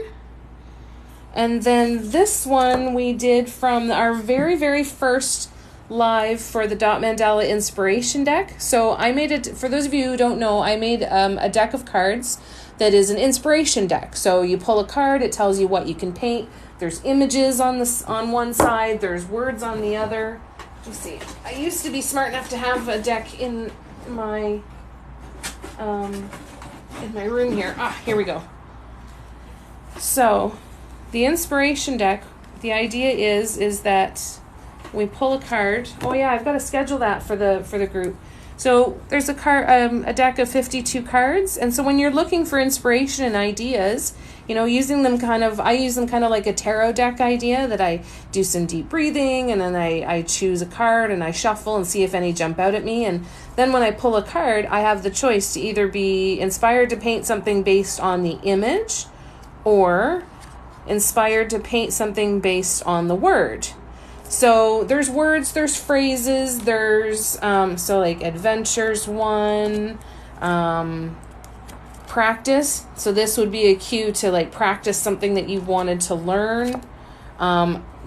And then this one we did from our very, very first live for the Dot Mandala Inspiration deck. So I made it, for those of you who don't know, I made a deck of cards that is an inspiration deck. So you pull a card, it tells you what you can paint. There's images on one side, there's words on the other. Let's see. I used to be smart enough to have a deck in my room here. Here we go. So the inspiration deck, the idea is that we pull a card. Oh yeah, I've got to schedule that for the group. So there's a deck of 52 cards, and so when you're looking for inspiration and ideas, you know, I use them kind of like a tarot deck idea, that I do some deep breathing and then I choose a card and I shuffle and see if any jump out at me. And then when I pull a card, I have the choice to either be inspired to paint something based on the image or inspired to paint something based on the word. So there's words, there's phrases, there's so like adventures one, practice. So this would be a cue to like practice something that you wanted to learn.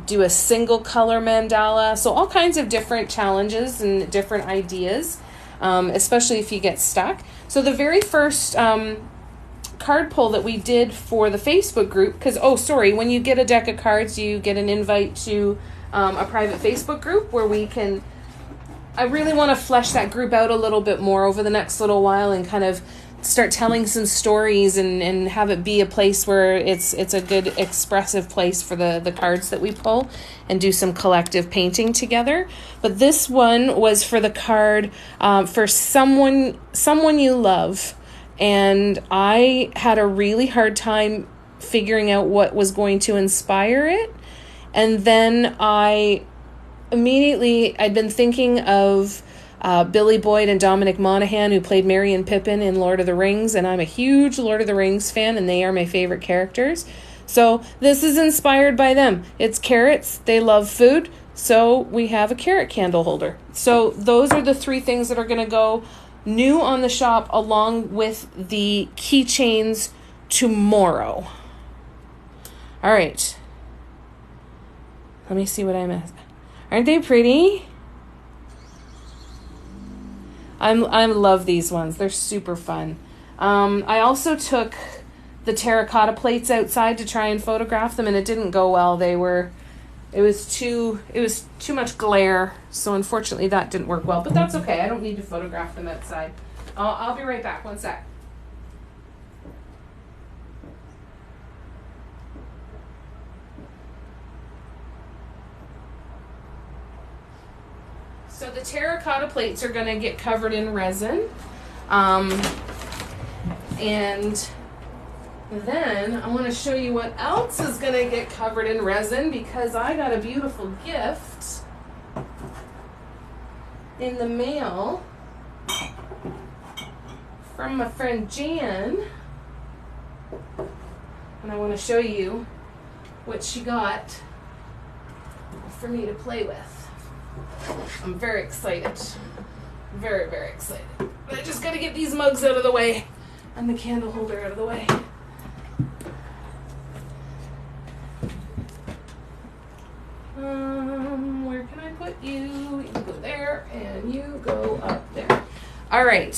Do a single color mandala. So all kinds of different challenges and different ideas, especially if you get stuck. So the very first card pull that we did for the Facebook group, because when you get a deck of cards, you get an invite to a private Facebook group where I really want to flesh that group out a little bit more over the next little while and kind of start telling some stories and have it be a place where it's a good expressive place for the cards that we pull and do some collective painting together. But this one was for the card for someone you love. And I had a really hard time figuring out what was going to inspire it. And then I'd been thinking of Billy Boyd and Dominic Monaghan, who played Merry and Pippin in Lord of the Rings, and I'm a huge Lord of the Rings fan, and they are my favorite characters. So this is inspired by them. It's carrots. They love food, so we have a carrot candle holder. So those are the 3 things that are going to go new on the shop, along with the keychains tomorrow. All right. Let me see what I missed. Aren't they pretty? I love these ones. They're super fun. I also took the terracotta plates outside to try and photograph them, and it didn't go well. It was too much glare, so unfortunately that didn't work well. But that's okay. I don't need to photograph them outside. I'll be right back. One sec. So the terracotta plates are going to get covered in resin. And then I want to show you what else is going to get covered in resin, because I got a beautiful gift in the mail from my friend Jan. And I want to show you what she got for me to play with. I'm very excited. Very, very excited. But I just got to get these mugs out of the way and the candle holder out of the way. Where can I put you? You go there, and you go up there. All right.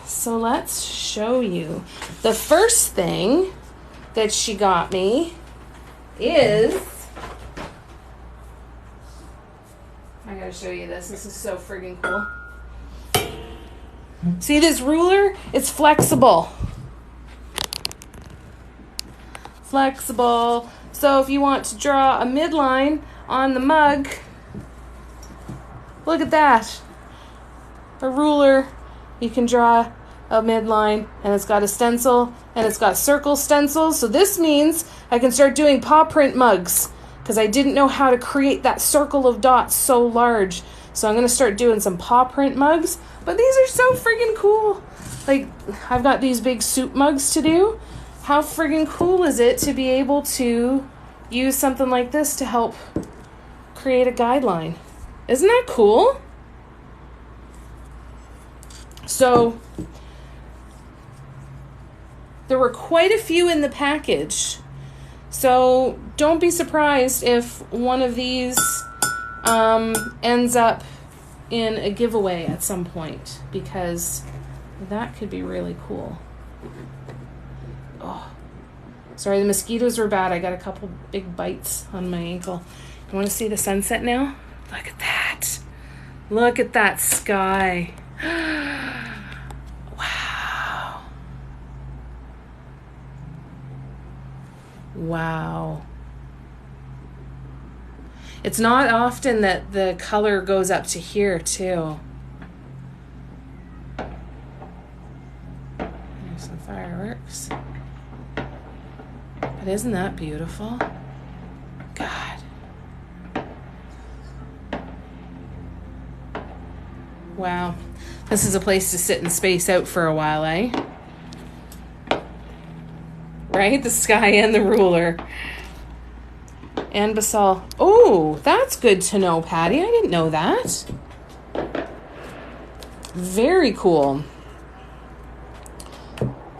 So let's show you. The first thing that she got me is, I gotta show you this. This is so friggin' cool. See this ruler? It's flexible. Flexible. So if you want to draw a midline on the mug, look at that. A ruler, you can draw a midline, and it's got a stencil, and it's got circle stencils. So this means I can start doing paw print mugs, because I didn't know how to create that circle of dots so large. So I'm going to start doing some paw print mugs. But these are so friggin' cool. Like, I've got these big soup mugs to do. How friggin' cool is it to be able to use something like this to help create a guideline? Isn't that cool? So, there were quite a few in the package. So, don't be surprised if one of these ends up in a giveaway at some point, because that could be really cool. Oh, sorry, the mosquitoes were bad. I got a couple big bites on my ankle. You want to see the sunset now? Look at that. Look at that sky. Wow. Wow. It's not often that the color goes up to here, too. There's some fireworks. But isn't that beautiful? God. Wow. This is a place to sit and space out for a while, eh? Right? The sky and the ruler. And basalt. Oh, that's good to know, Patty. I didn't know that. Very cool.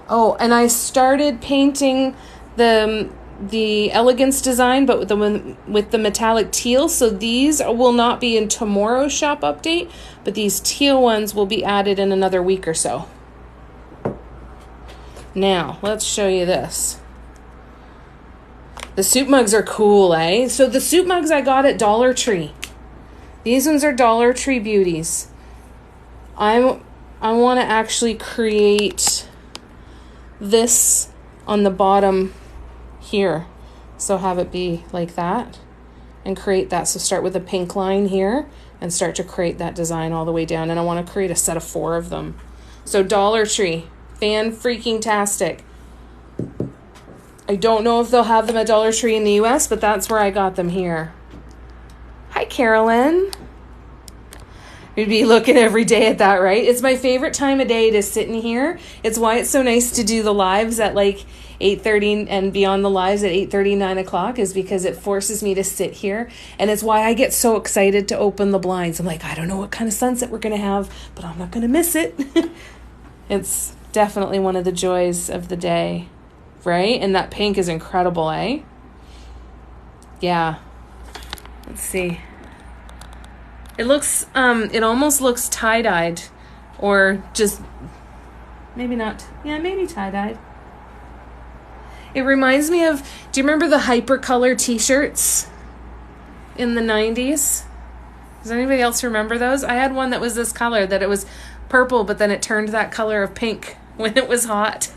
Oh, and I started painting the Elegance design, but with the metallic teal. So these will not be in tomorrow's shop update, but these teal ones will be added in another week or so. Now, let's show you this. The soup mugs are cool, eh? So the soup mugs I got at Dollar Tree. These ones are Dollar Tree beauties. I want to actually create this on the bottom here. So have it be like that and create that. So start with a pink line here and start to create that design all the way down. And I want to create a set of 4 of them. So Dollar Tree, fan-freaking-tastic. I don't know if they'll have them at Dollar Tree in the US, but that's where I got them here. Hi, Carolyn. You'd be looking every day at that, right? It's my favorite time of day to sit in here. It's why it's so nice to do the lives at like 8:30 and beyond the lives at 8:30, 9 o'clock, is because it forces me to sit here. And it's why I get so excited to open the blinds. I'm like, I don't know what kind of sunset we're going to have, but I'm not going to miss it. It's definitely one of the joys of the day. Right? And that pink is incredible, eh? Yeah. Let's see. It looks, it almost looks tie-dyed. Or just, maybe not. Yeah, maybe tie-dyed. It reminds me of, do you remember the Hypercolor t-shirts in the 90s? Does anybody else remember those? I had one that was this color, that it was purple, but then it turned that color of pink when it was hot.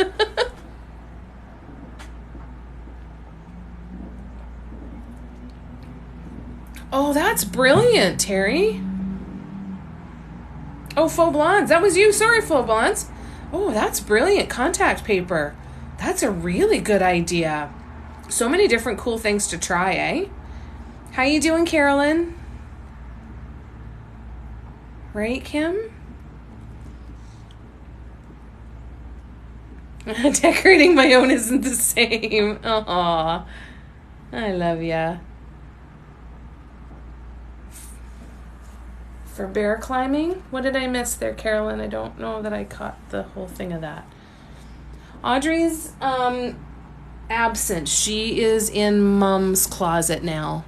Oh, that's brilliant, Terry. Oh, Faux Blondes. That was you. Sorry, Faux Blondes. Oh, that's brilliant. Contact paper. That's a really good idea. So many different cool things to try, eh? How you doing, Carolyn? Right, Kim? Decorating my own isn't the same. Aw. I love ya. For bear climbing? What did I miss there, Carolyn? I don't know that I caught the whole thing of that. Audrey's absent. She is in Mom's closet now.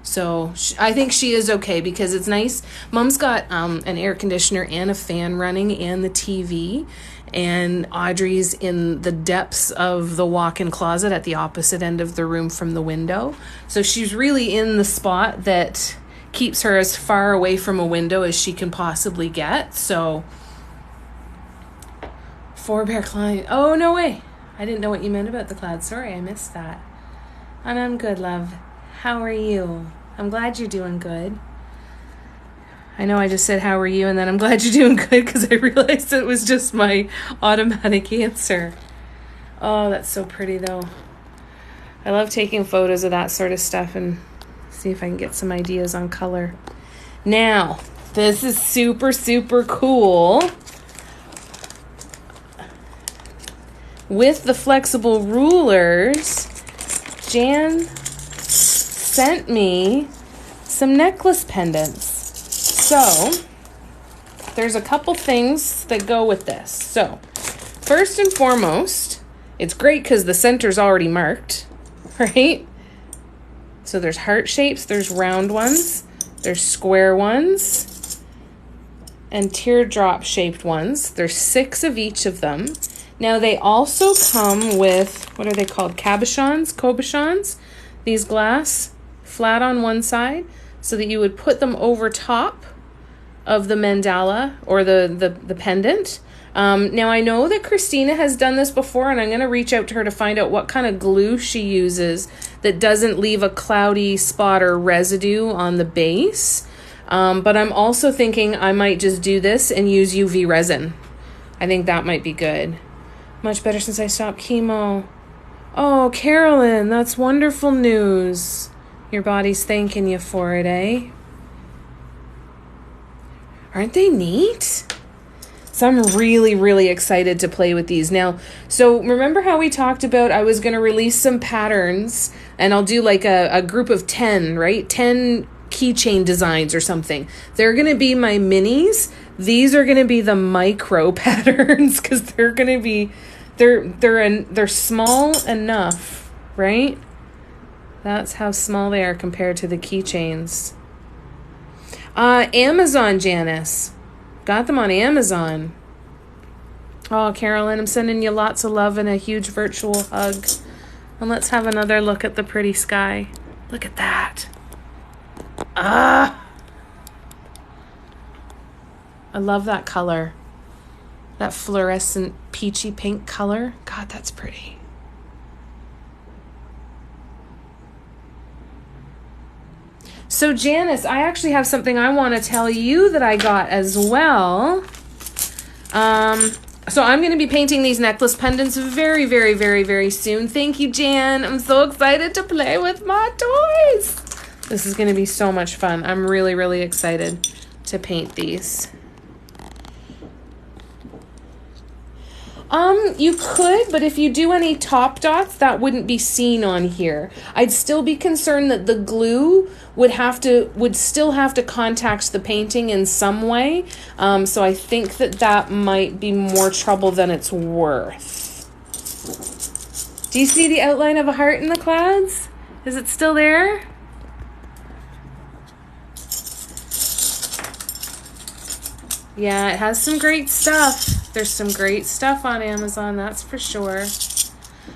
So I think she is okay because it's nice. Mom's got an air conditioner and a fan running and the TV. And Audrey's in the depths of the walk-in closet at the opposite end of the room from the window. So she's really in the spot that keeps her as far away from a window as she can possibly get. So, forebear client. Oh, no way. I didn't know what you meant about the cloud. Sorry, I missed that. And I'm good, love. How are you? I'm glad you're doing good. I know I just said, how are you? And then I'm glad you're doing good because I realized it was just my automatic answer. Oh, that's so pretty, though. I love taking photos of that sort of stuff and see if I can get some ideas on color. Now, this is super, super cool. With the flexible rulers, Jan sent me some necklace pendants. So, there's a couple things that go with this. So, first and foremost, it's great because the center's already marked, right? So there's heart shapes, there's round ones, there's square ones, and teardrop shaped ones. There's 6 of each of them. Now they also come with, what are they called? Cabochons, these glass, flat on one side, so that you would put them over top of the mandala or the pendant. Now I know that Christina has done this before, and I'm going to reach out to her to find out what kind of glue she uses that doesn't leave a cloudy spot or residue on the base. But I'm also thinking I might just do this and use UV resin. I think that might be good. Much better since I stopped chemo. Oh, Carolyn, that's wonderful news. Your body's thanking you for it, eh? Aren't they neat? So I'm really, really excited to play with these. Now, so remember how we talked about I was going to release some patterns and I'll do like a group of 10, right? 10 keychain designs or something. They're going to be my minis. These are going to be the micro patterns because they're going to be, they're small enough, right? That's how small they are compared to the keychains. Amazon, Janice. Got them on Amazon. Oh, Carolyn, I'm sending you lots of love and a huge virtual hug. And let's have another look at the pretty sky. Look at that. I love that color. That fluorescent peachy pink color. God, that's pretty. So Janice, I actually have something I want to tell you that I got as well. So I'm going to be painting these necklace pendants very, very, very, very soon. Thank you, Jan. I'm so excited to play with my toys. This is going to be so much fun. I'm really, really excited to paint these. You could, but if you do any top dots, that wouldn't be seen on here. I'd still be concerned that the glue would still have to contact the painting in some way. So I think that might be more trouble than it's worth. Do you see the outline of a heart in the clouds? Is it still there? Yeah, it has some great stuff. There's some great stuff on Amazon, that's for sure.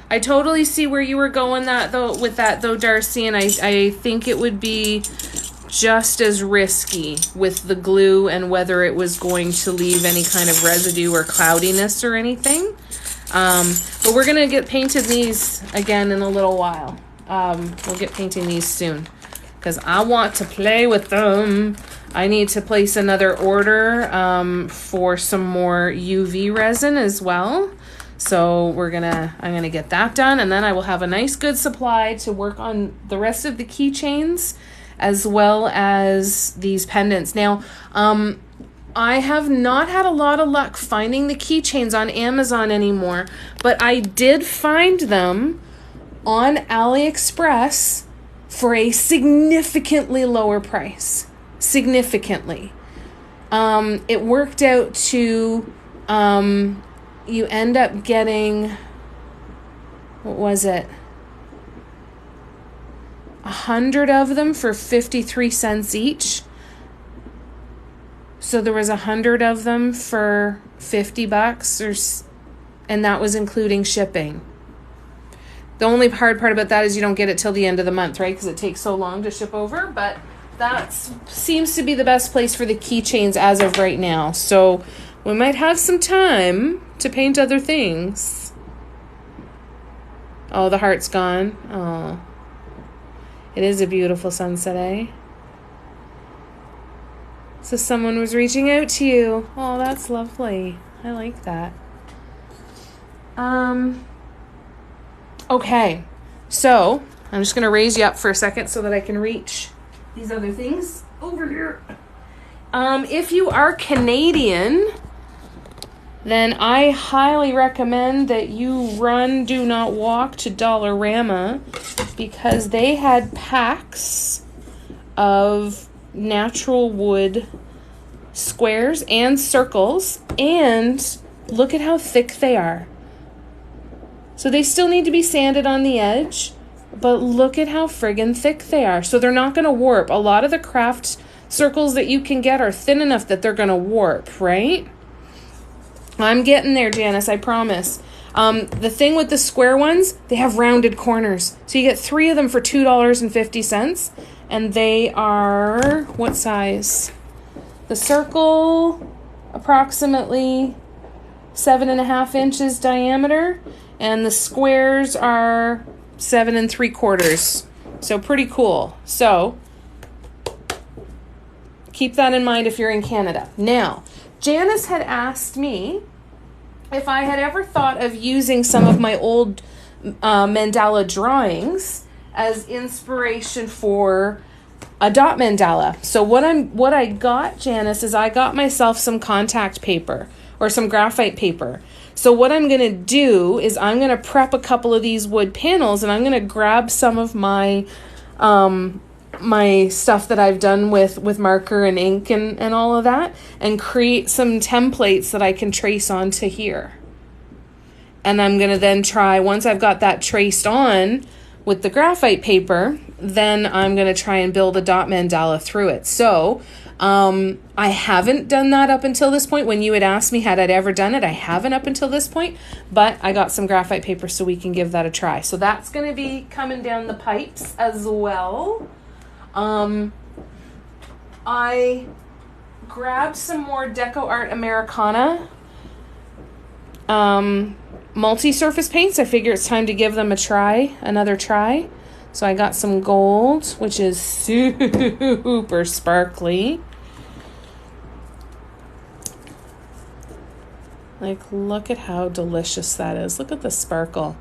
I totally see where you were going with that though, Darcy, and I think it would be just as risky with the glue and whether it was going to leave any kind of residue or cloudiness or anything. But we're gonna get painted these again in a little while. We'll get painting these soon because I want to play with them. I need to place another order for some more UV resin as well. So I'm gonna get that done, and then I will have a nice good supply to work on the rest of the keychains as well as these pendants. Now, I have not had a lot of luck finding the keychains on Amazon anymore, but I did find them on AliExpress for a significantly lower price. Significantly. It worked out to, you end up getting, what was it? 100 of them for 53 cents each. So there was 100 of them for $50, and that was including shipping. The only hard part about that is you don't get it till the end of the month, right? Because it takes so long to ship over. But that seems to be the best place for the keychains as of right now. So we might have some time to paint other things. Oh, the heart's gone. Oh, it is a beautiful sunset, eh? So someone was reaching out to you. Oh, that's lovely. I like that. Okay. So I'm just going to raise you up for a second so that I can reach these other things over here. If you are Canadian, then I highly recommend that you run, do not walk to Dollarama, because they had packs of natural wood squares and circles, and look at how thick they are. So they still need to be sanded on the edge, but look at how friggin' thick they are. So they're not going to warp. A lot of the craft circles that you can get are thin enough that they're going to warp, right? I'm getting there, Janice, I promise. The thing with the square ones, they have rounded corners. So you get 3 of them for $2.50. And they are, what size? The circle, approximately 7.5 inches diameter. And the squares are 7 3/4. So pretty cool. So keep that in mind if you're in Canada. Now, Janice had asked me if I had ever thought of using some of my old mandala drawings as inspiration for a dot mandala. So what I got, Janice, is I got myself some contact paper or some graphite paper. So what I'm going to do is I'm going to prep a couple of these wood panels, and I'm going to grab some of my my stuff that I've done with marker and ink and all of that, and create some templates that I can trace onto here. And I'm going to then try, once I've got that traced on with the graphite paper, then I'm going to try and build a dot mandala through it. So I haven't done that up until this point. When you had asked me had I ever done it, I haven't up until this point, but I got some graphite paper so we can give that a try. So that's going to be coming down the pipes as well. I grabbed some more Deco Art Americana multi-surface paints. I figure it's time to give them another try. So I got some gold, which is super sparkly. Like, look at how delicious that is. Look at the sparkle.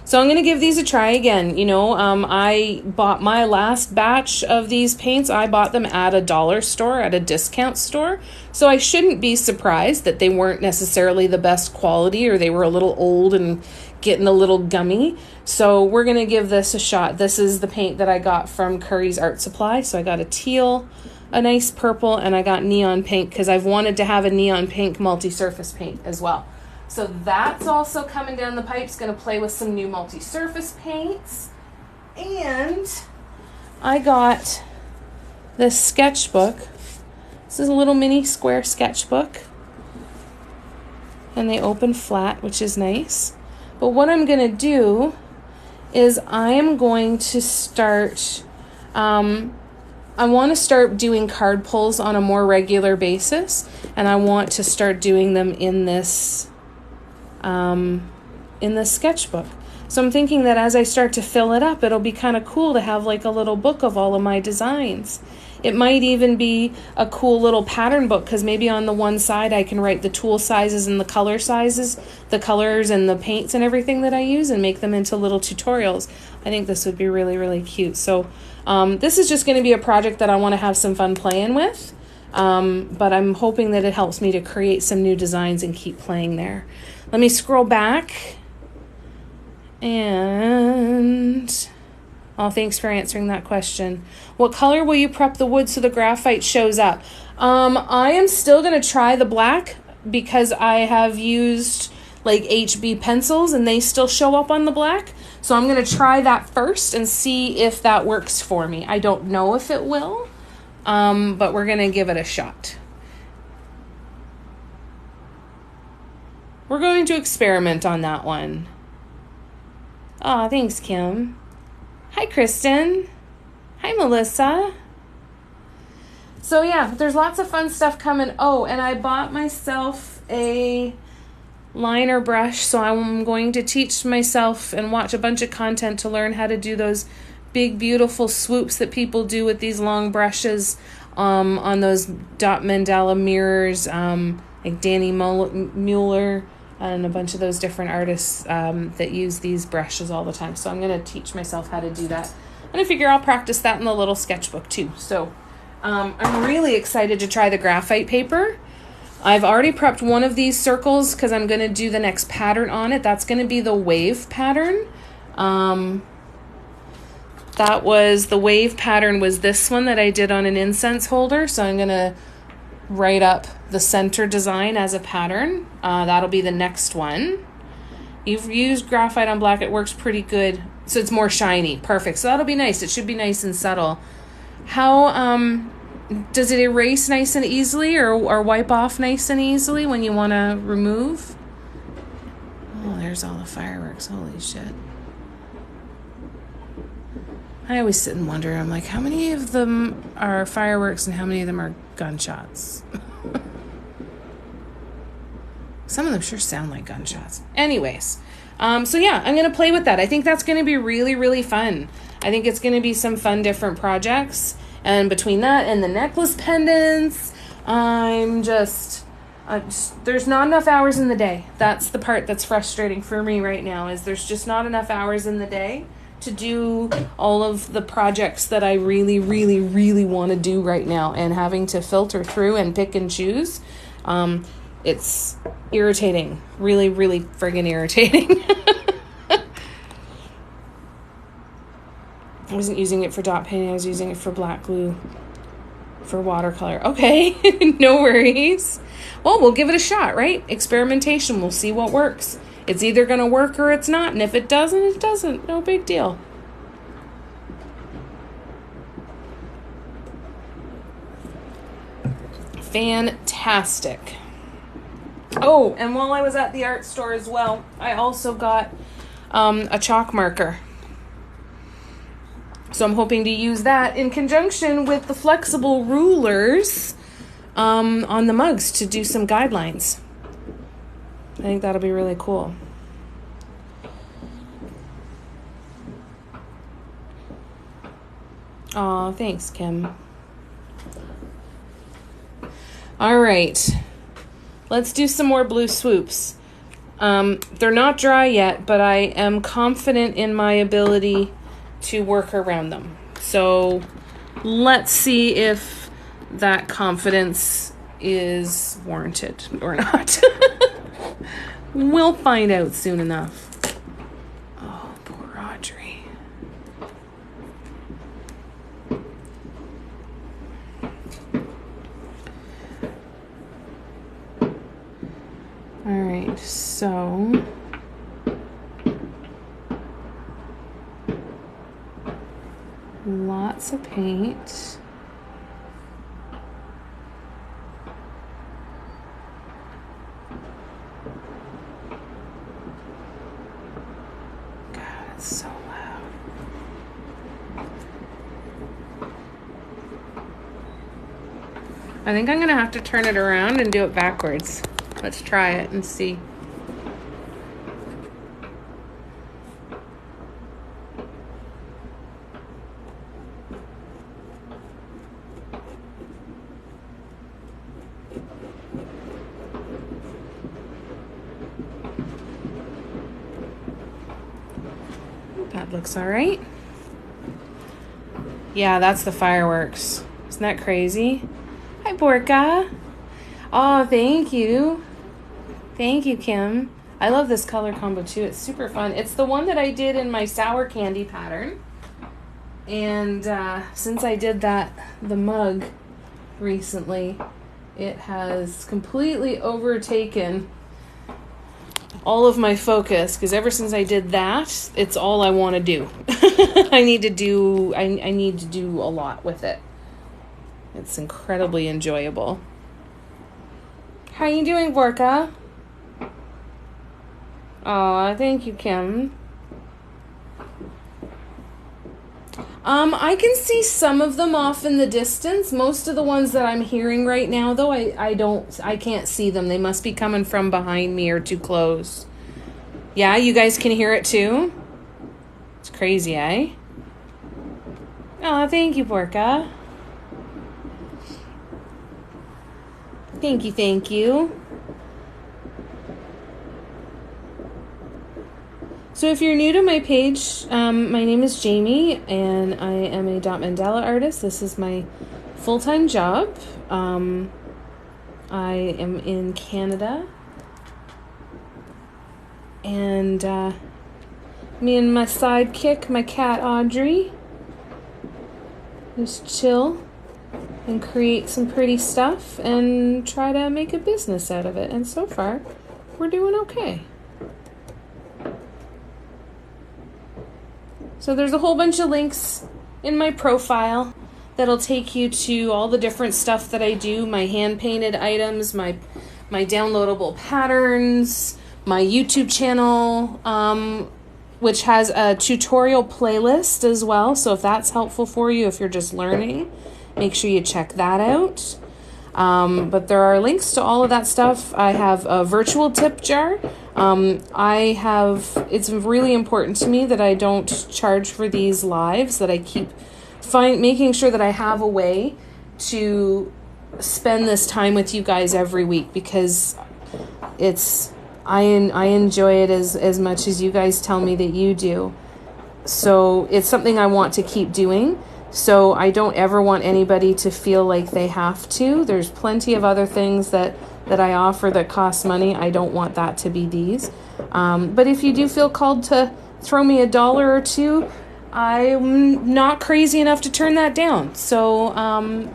So I'm going to give these a try again. You know, I bought my last batch of these paints. I bought them at a dollar store, at a discount store. So I shouldn't be surprised that they weren't necessarily the best quality, or they were a little old and getting a little gummy. So we're going to give this a shot. This is the paint that I got from Curry's Art Supply. So I got a teal, a nice purple, and I got neon pink because I've wanted to have a neon pink multi-surface paint as well. So that's also coming down the pipes. Going to play with some new multi-surface paints. And I got this sketchbook. This is a little mini square sketchbook. And they open flat, which is nice. But what I'm going to do is I am going to start... I want to start doing card pulls on a more regular basis. And I want to start doing them in this sketchbook. So I'm thinking that as I start to fill it up, it'll be kind of cool to have like a little book of all of my designs. It might even be a cool little pattern book, because maybe on the one side I can write the tool sizes and the color sizes, the colors and the paints and everything that I use, and make them into little tutorials. I think this would be really, really cute. So this is just going to be a project that I want to have some fun playing with. But I'm hoping that it helps me to create some new designs and keep playing there. Let me scroll back. And oh, thanks for answering that question. What color will you prep the wood so the graphite shows up? I am still going to try the black, because I have used like HB pencils and they still show up on the black. So I'm going to try that first and see if that works for me. I don't know if it will, but we're going to give it a shot. We're going to experiment on that one. Aw, thanks, Kim. Hi, Kristen. Hi, Melissa. So yeah, there's lots of fun stuff coming. Oh, and I bought myself a liner brush, so I'm going to teach myself and watch a bunch of content to learn how to do those big, beautiful swoops that people do with these long brushes on those dot mandala mirrors, like Danny Mueller and a bunch of those different artists that use these brushes all the time. So I'm going to teach myself how to do that. And I figure I'll practice that in the little sketchbook too. So I'm really excited to try the graphite paper. I've already prepped one of these circles because I'm going to do the next pattern on it. That's going to be the wave pattern. The wave pattern was this one that I did on an incense holder. So I'm going to write up the center design as a pattern. That'll be the next one. You've used graphite on black. It works pretty good. So it's more shiny. Perfect. So that'll be nice. It should be nice and subtle. How, does it erase nice and easily or wipe off nice and easily when you want to remove? Oh, there's all the fireworks. Holy shit. I always sit and wonder, I'm like, how many of them are fireworks and how many of them are gunshots? Some of them sure sound like gunshots. Anyways, so yeah, I'm going to play with that. I think that's going to be really, really fun. I think it's going to be some fun, different projects. And between that and the necklace pendants, there's not enough hours in the day. That's the part that's frustrating for me right now, is there's just not enough hours in the day to do all of the projects that I really, really, really want to do right now. And having to filter through and pick and choose, it's irritating. Really, really friggin' irritating. I wasn't using it for dot painting. I was using it for black glue for watercolor. Okay, no worries. Well, we'll give it a shot, right? Experimentation. We'll see what works. It's either going to work or it's not. And if it doesn't, it doesn't. No big deal. Fantastic. Oh, and while I was at the art store as well, I also got a chalk marker. So I'm hoping to use that in conjunction with the flexible rulers on the mugs to do some guidelines. I think that'll be really cool. Aw, thanks, Kim. All right. Let's do some more blue swoops. They're not dry yet, but I am confident in my ability to work around them. So let's see if that confidence is warranted or not. We'll find out soon enough. Oh, poor Audrey. All right, so lots of paint. God, it's so loud. I think I'm gonna have to turn it around and do it backwards. Let's try it and see. That looks all right. Yeah, that's the fireworks. Isn't that crazy? Hi, Borka. Oh, thank you. Thank you, Kim. I love this color combo too. It's super fun. It's the one that I did in my sour candy pattern. And since I did the mug recently, it has completely overtaken all of my focus, because ever since I did that, it's all I want to do. I need to do a lot with it. It's incredibly enjoyable. How you doing, Vorka? Aw, thank you, Kim. I can see some of them off in the distance. Most of the ones that I'm hearing right now, though, I can't see them. They must be coming from behind me or too close. Yeah, you guys can hear it too? It's crazy, eh? Oh, thank you, Porca. Thank you. So if you're new to my page, my name is Jamie, and I am a dot mandala artist. This is my full-time job. I am in Canada, and me and my sidekick, my cat Audrey, just chill and create some pretty stuff and try to make a business out of it. And so far, we're doing okay. So there's a whole bunch of links in my profile that'll take you to all the different stuff that I do, my hand-painted items, my downloadable patterns, my YouTube channel, which has a tutorial playlist as well. So if that's helpful for you, if you're just learning, make sure you check that out. But there are links to all of that stuff. I have a virtual tip jar. It's really important to me that I don't charge for these lives, that I keep making sure that I have a way to spend this time with you guys every week, because I enjoy it as much as you guys tell me that you do. So it's something I want to keep doing. So I don't ever want anybody to feel like they have to. There's plenty of other things that I offer that cost money. I don't want that to be these. But if you do feel called to throw me $1 or $2, I'm not crazy enough to turn that down. So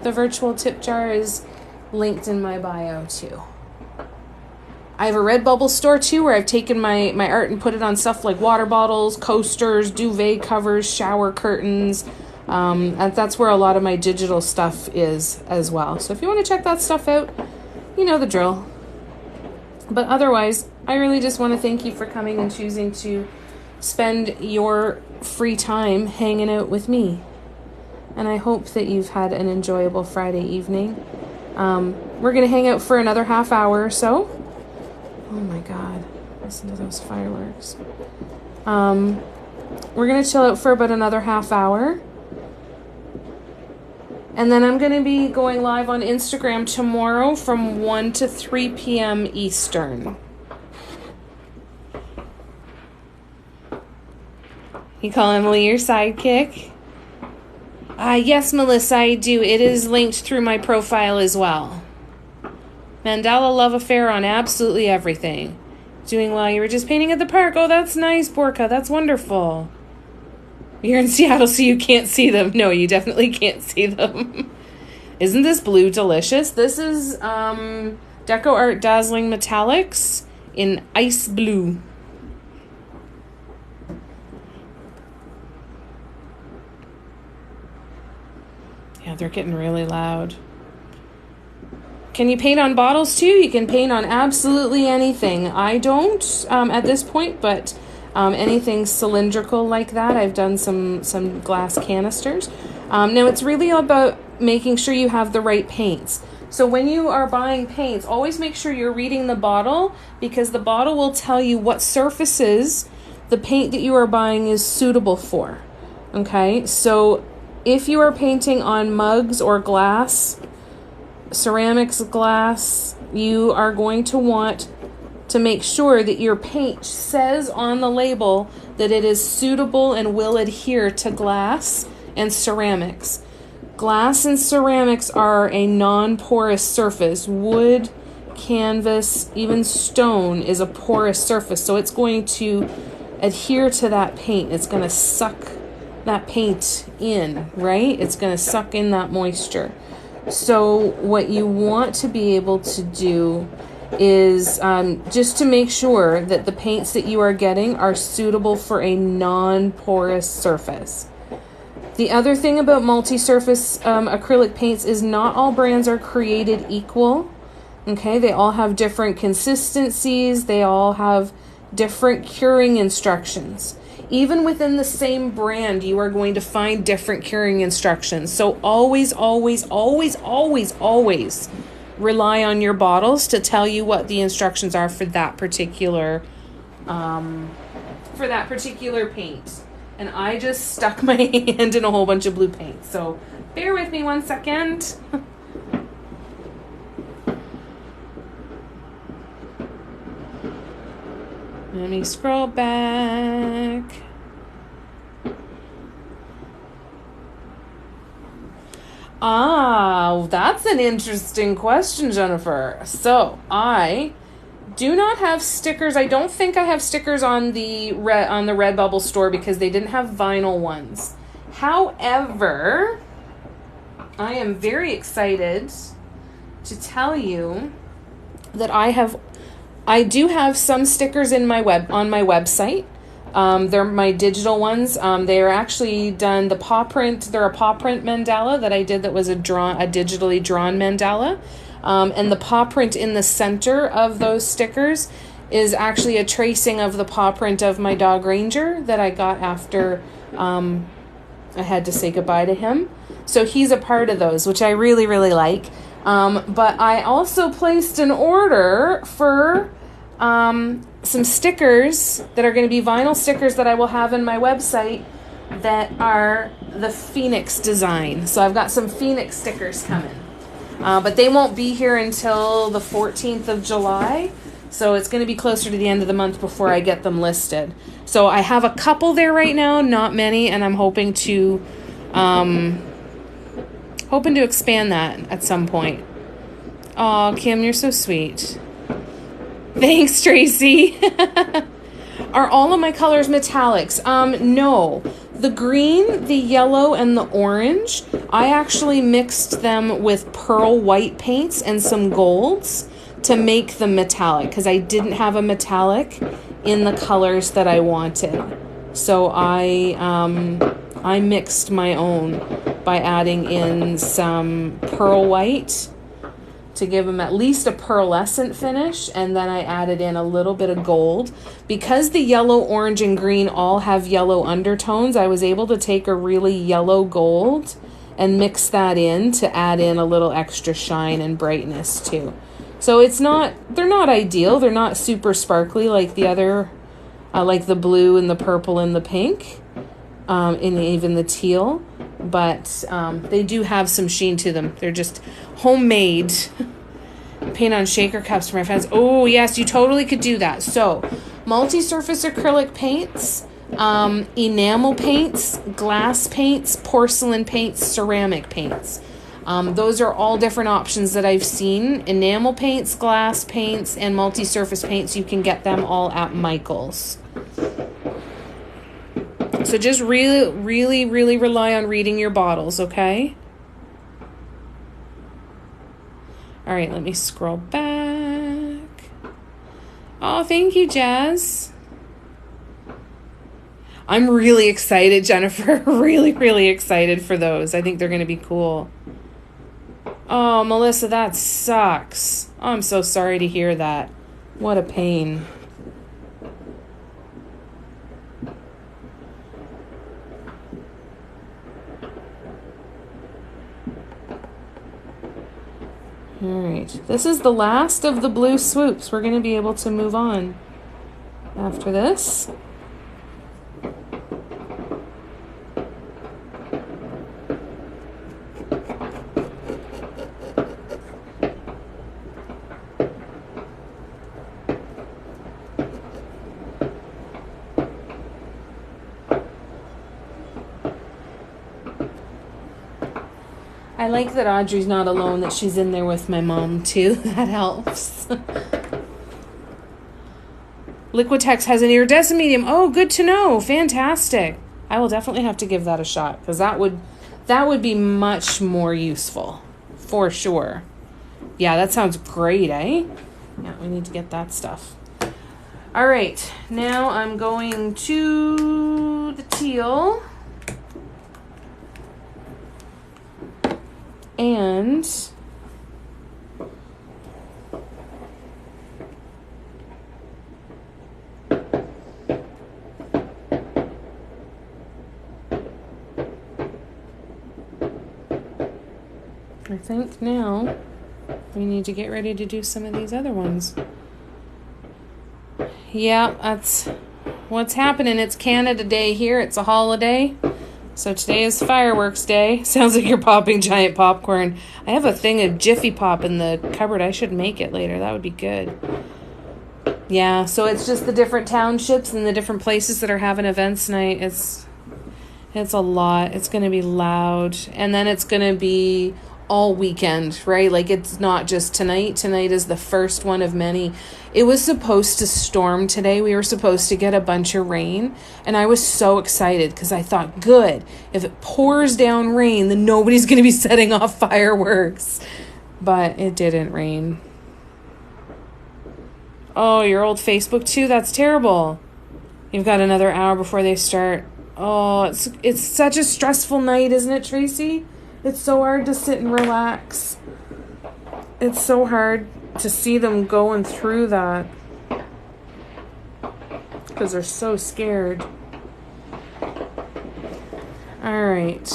the virtual tip jar is linked in my bio too. I have a Redbubble store too, where I've taken my art and put it on stuff like water bottles, coasters, duvet covers, shower curtains. And that's where a lot of my digital stuff is as well. So if you want to check that stuff out, you know the drill. But otherwise, I really just want to thank you for coming and choosing to spend your free time hanging out with me. And I hope that you've had an enjoyable Friday evening. We're going to hang out for another half hour or so. Oh my God, listen to those fireworks. We're going to chill out for about another half hour. And then I'm going to be going live on Instagram tomorrow from 1 to 3 p.m. Eastern. You call Emily your sidekick? Yes, Melissa, I do. It is linked through my profile as well. Mandala love affair on absolutely everything. Doing while you were just painting at the park. Oh, that's nice, Borka. That's wonderful. You're in Seattle, so you can't see them. No, you definitely can't see them. Isn't this blue delicious? This is Deco Art Dazzling Metallics in ice blue. Yeah, they're getting really loud. Can you paint on bottles too? You can paint on absolutely anything. I don't at this point, but anything cylindrical like that. I've done some glass canisters. Now it's really about making sure you have the right paints. So when you are buying paints, always make sure you're reading the bottle, because the bottle will tell you what surfaces the paint that you are buying is suitable for. Okay, so if you are painting on mugs or glass, ceramics, glass, you are going to want to make sure that your paint says on the label that it is suitable and will adhere to glass and ceramics. Glass and ceramics are a non-porous surface. Wood, canvas, even stone is a porous surface, so it's going to adhere to that paint. It's going to suck that paint in, right? It's going to suck in that moisture. So what you want to be able to do is just to make sure that the paints that you are getting are suitable for a non-porous surface. The other thing about multi-surface acrylic paints is not all brands are created equal. Okay, they all have different consistencies. They all have different curing instructions. Even within the same brand, you are going to find different curing instructions. So always, always, always, always, always rely on your bottles to tell you what the instructions are for that particular paint. And I just stuck my hand in a whole bunch of blue paint. So bear with me 1 second. Let me scroll back. That's an interesting question, Jennifer. So I do not have stickers. I don't think I have stickers on the Redbubble store because they didn't have vinyl ones. However, I am very excited to tell you that I do have some stickers on my website. They're my digital ones. They are actually done the paw print. They're a paw print mandala that I did that was a digitally drawn mandala. And the paw print in the center of those stickers is actually a tracing of the paw print of my dog Ranger that I got after I had to say goodbye to him. So he's a part of those, which I really, really like. But I also placed an order for some stickers that are going to be vinyl stickers that I will have in my website that are the Phoenix design. So I've got some Phoenix stickers coming. But they won't be here until the 14th of July. So it's going to be closer to the end of the month before I get them listed. So I have a couple there right now, not many, and I'm hoping to expand that at some point. Aw, Kim, you're so sweet. Thanks, Tracy. Are all of my colors metallics? No. The green, the yellow, and the orange, I actually mixed them with pearl white paints and some golds to make them metallic because I didn't have a metallic in the colors that I wanted. So I mixed my own by adding in some pearl white to give them at least a pearlescent finish, and then I added in a little bit of gold. Because the yellow, orange, and green all have yellow undertones, I was able to take a really yellow gold and mix that in to add in a little extra shine and brightness too. So they're not ideal, they're not super sparkly like the other, like the blue and the purple and the pink, and even the teal. But they do have some sheen to them. They're just homemade. Paint on shaker cups for my fans. Oh, yes, you totally could do that. So, multi-surface acrylic paints, enamel paints, glass paints, porcelain paints, ceramic paints. Those are all different options that I've seen. Enamel paints, glass paints, and multi-surface paints, you can get them all at Michael's. So just really, really, really rely on reading your bottles, okay? All right, let me scroll back. Oh, thank you, Jazz. I'm really excited, Jennifer. Really, really excited for those. I think they're going to be cool. Oh, Melissa, that sucks. Oh, I'm so sorry to hear that. What a pain. All right, this is the last of the blue swoops. We're going to be able to move on after this. I like that Audrey's not alone, that she's in there with my mom too. That helps. Liquitex has an iridescent medium. Oh, good to know. Fantastic. I will definitely have to give that a shot because that would be much more useful for sure. Yeah, that sounds great, eh? Yeah, we need to get that stuff. All right, now I'm going to the teal. And I think now we need to get ready to do some of these other ones. Yeah, that's what's happening. It's Canada Day here. It's a holiday. So today is fireworks day. Sounds like you're popping giant popcorn. I have a thing of Jiffy Pop in the cupboard. I should make it later. That would be good. Yeah, so it's just the different townships and the different places that are having events tonight. It's a lot. It's going to be loud. And then it's going to be all weekend, right? Like, it's not just tonight. Tonight is the first one of many. It was supposed to storm today. We were supposed to get a bunch of rain, and I was so excited because I thought, good, if it pours down rain, then nobody's going to be setting off fireworks. But it didn't rain. Oh, your old Facebook too? That's terrible. You've got another hour before they start. Oh, it's such a stressful night, isn't it, Tracy? It's so hard to sit and relax. It's so hard to see them going through that because they're so scared. All right.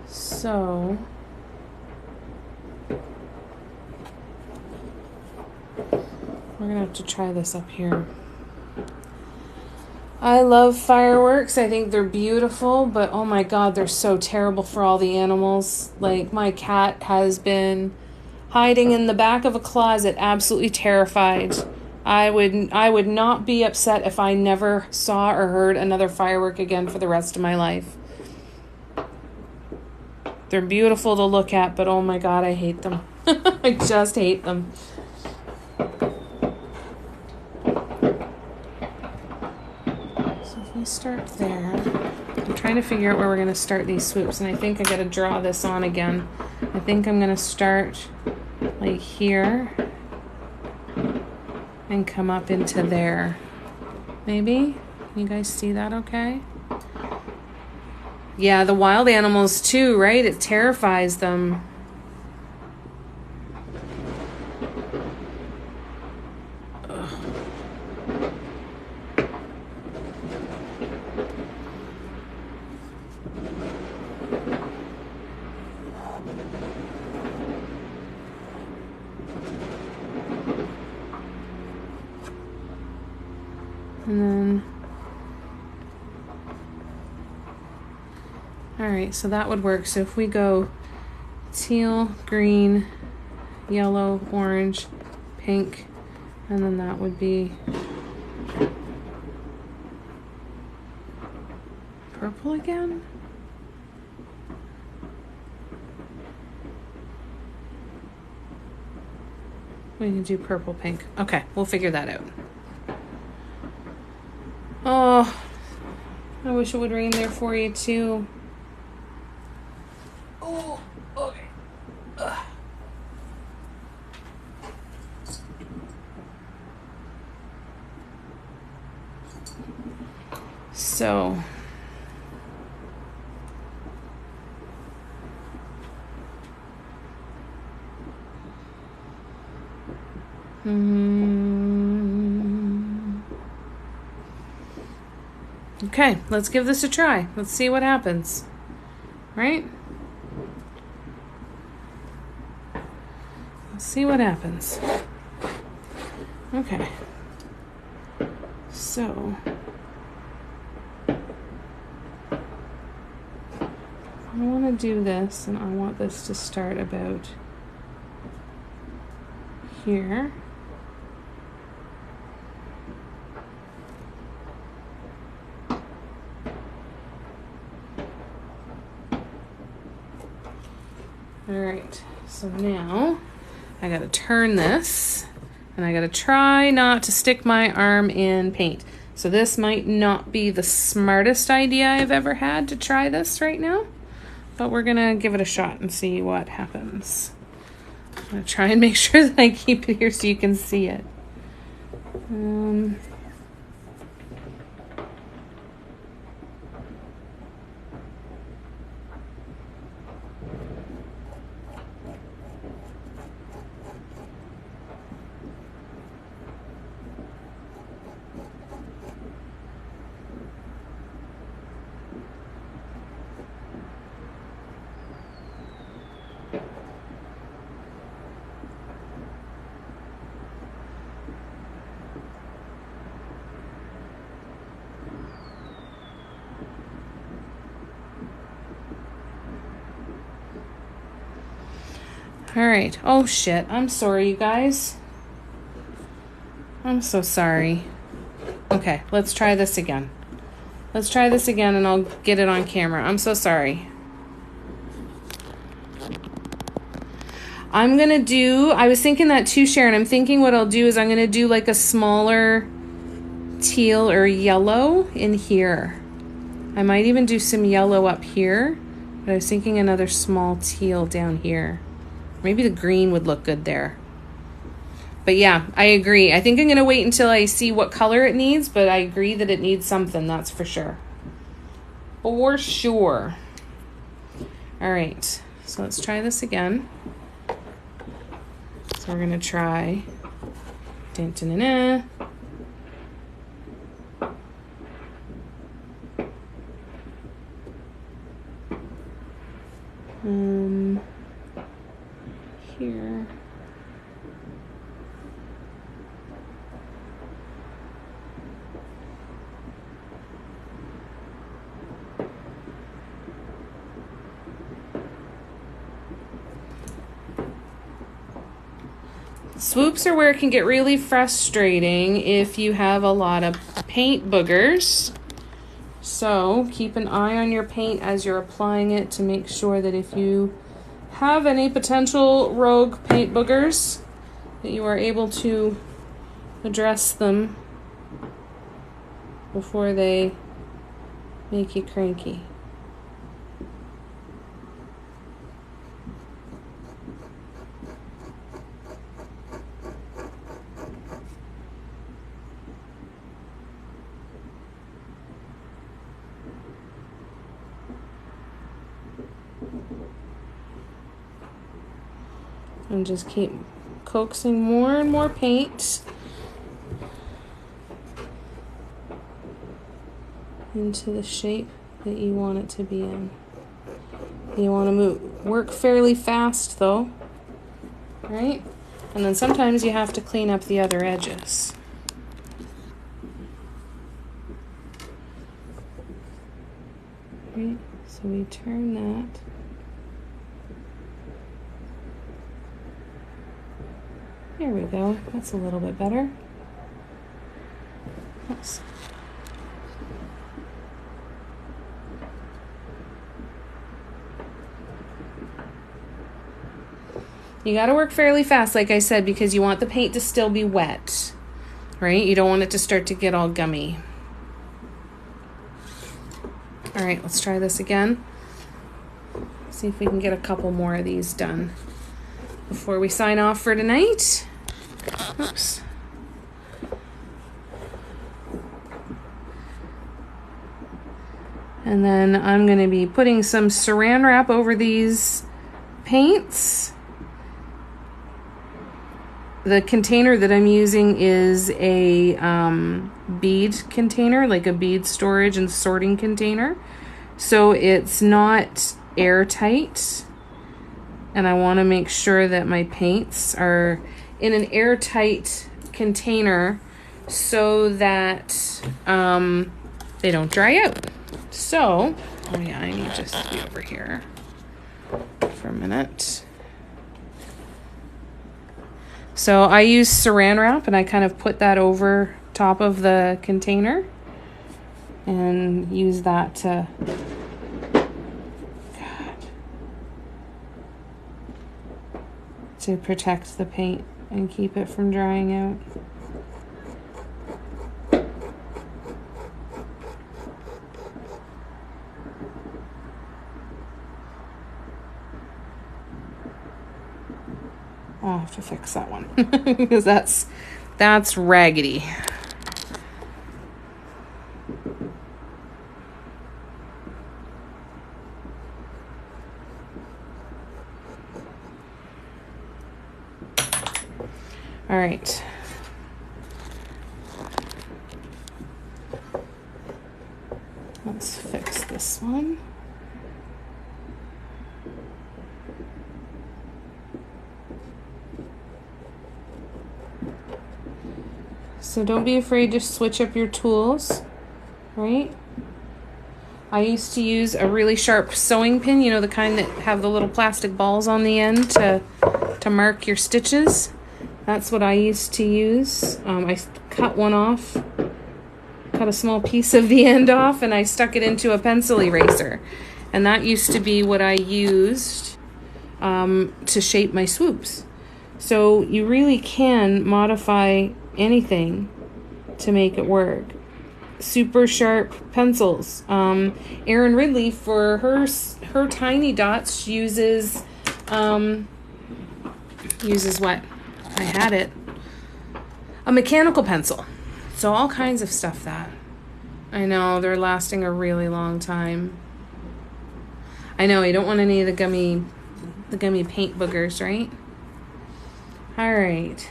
So we're gonna have to try this up here. I love fireworks. I think they're beautiful, but oh my God, they're so terrible for all the animals. Like, my cat has been hiding in the back of a closet, absolutely terrified. I would not be upset if I never saw or heard another firework again for the rest of my life. They're beautiful to look at, but oh my God, I hate them. I just hate them. Start there. I'm trying to figure out where we're going to start these swoops, and I think I got to draw this on again. I think I'm going to start like here and come up into there. Maybe? Can you guys see that okay? Yeah, the wild animals too, right? It terrifies them. And then, all right, so that would work. So if we go teal, green, yellow, orange, pink, and then that would be purple again. We can do purple, pink. Okay, we'll figure that out. Oh, I wish it would rain there for you too. Oh, okay. So, okay, let's give this a try. Let's see what happens. Right? Let's see what happens. Okay. So, I want to do this, and I want this to start about here. Alright, so now I gotta turn this, and I gotta try not to stick my arm in paint. So this might not be the smartest idea I've ever had to try this right now, but we're gonna give it a shot and see what happens. I'm gonna try and make sure that I keep it here so you can see it. All right. Oh, shit. I'm sorry, you guys. I'm so sorry. Okay, let's try this again. Let's try this again and I'll get it on camera. I'm so sorry. I'm going to do... I was thinking that too, Sharon. I'm thinking what I'll do is I'm going to do like a smaller teal or yellow in here. I might even do some yellow up here. But I was thinking another small teal down here. Maybe the green would look good there. But yeah, I agree. I think I'm going to wait until I see what color it needs, but I agree that it needs something, that's for sure. For sure. All right, so let's try this again. So we're going to try... Dun, dun, dun, dun. Here. Swoops are where it can get really frustrating if you have a lot of paint boogers. So keep an eye on your paint as you're applying it to make sure that if you have any potential rogue paint boogers, that you are able to address them before they make you cranky. And just keep coaxing more and more paint into the shape that you want it to be in. You want to work fairly fast though, right? And then sometimes you have to clean up the other edges. Right, so we turn that. There we go. That's a little bit better. Oops. You got to work fairly fast, like I said, because you want the paint to still be wet, right? You don't want it to start to get all gummy. All right, let's try this again. See if we can get a couple more of these done before we sign off for tonight. Oops. And then I'm going to be putting some saran wrap over these paints. The container that I'm using is a bead container, like a bead storage and sorting container. So it's not airtight. And I want to make sure that my paints are in an airtight container so that they don't dry out. So, oh yeah, I need just to be over here for a minute. So I use saran wrap and I kind of put that over top of the container and use that to protect the paint and keep it from drying out. I'll have to fix that one because that's raggedy. All right. Let's fix this one. So don't be afraid to switch up your tools, right? I used to use a really sharp sewing pin, you know, the kind that have the little plastic balls on the end to mark your stitches. That's what I used to use. I cut one off, cut a small piece of the end off, and I stuck it into a pencil eraser. And that used to be what I used to shape my swoops. So you really can modify anything to make it work. Super sharp pencils. Erin Ridley, for her tiny dots, uses what? I had it. A mechanical pencil. So all kinds of stuff that. I know, they're lasting a really long time. I know, you don't want any of the gummy paint boogers, right? All right.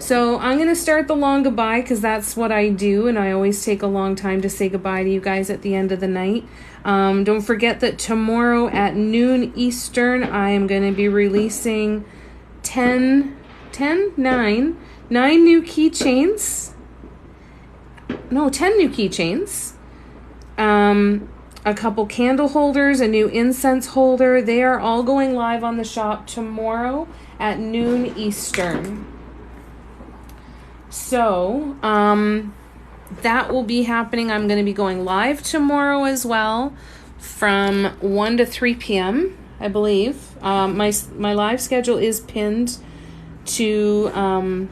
So I'm going to start the long goodbye because that's what I do, and I always take a long time to say goodbye to you guys at the end of the night. Don't forget that tomorrow at noon Eastern, I am going to be releasing 9 new keychains. No, 10 new keychains. A couple candle holders, a new incense holder. They are all going live on the shop tomorrow at noon Eastern. So, that will be happening. I'm going to be going live tomorrow as well from 1 to 3 p.m., I believe. My live schedule is pinned to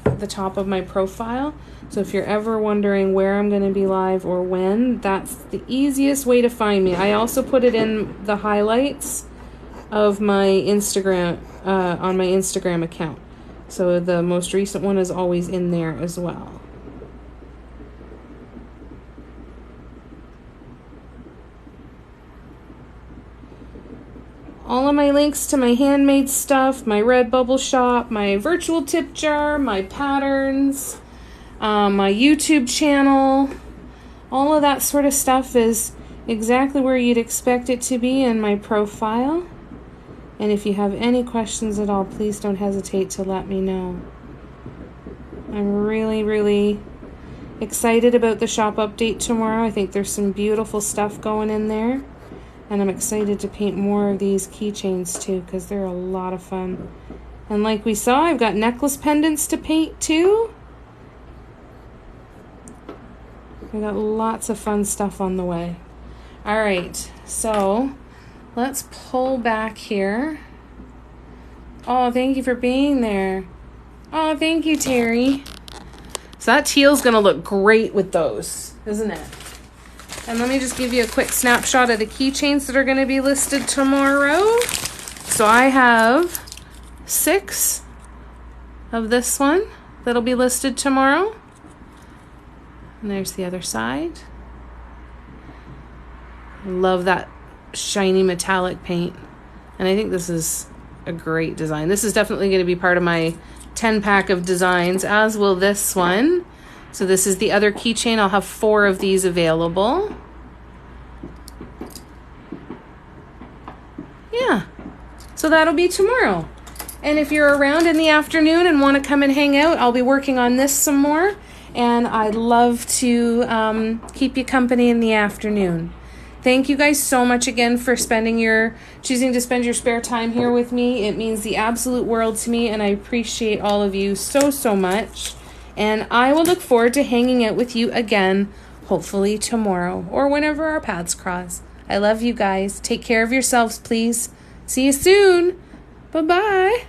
the top of my profile. So if you're ever wondering where I'm going to be live or when, that's the easiest way to find me. I also put it in the highlights of my Instagram, on my Instagram account. So the most recent one is always in there as well. All of my links to my handmade stuff, my Redbubble shop, my virtual tip jar, my patterns, my YouTube channel, all of that sort of stuff is exactly where you'd expect it to be in my profile. And if you have any questions at all, please don't hesitate to let me know. I'm really, really excited about the shop update tomorrow. I think there's some beautiful stuff going in there. And I'm excited to paint more of these keychains too, because they're a lot of fun. And like we saw, I've got necklace pendants to paint too. I got lots of fun stuff on the way. All right, so let's pull back here. Oh, thank you for being there. Oh, thank you, Terry. So that teal's gonna look great with those, isn't it? And let me just give you a quick snapshot of the keychains that are gonna be listed tomorrow. So I have 6 of this one that'll be listed tomorrow. And there's the other side. Love that shiny metallic paint. And I think this is a great design. This is definitely going to be part of my 10-pack of designs, as will this one. So this is the other keychain. I'll have 4 of these available. Yeah. So that'll be tomorrow. And if you're around in the afternoon and want to come and hang out, I'll be working on this some more. And I'd love to keep you company in the afternoon. Thank you guys so much again for choosing to spend your spare time here with me. It means the absolute world to me, and I appreciate all of you so, so much. And I will look forward to hanging out with you again, hopefully tomorrow or whenever our paths cross. I love you guys. Take care of yourselves, please. See you soon. Bye-bye.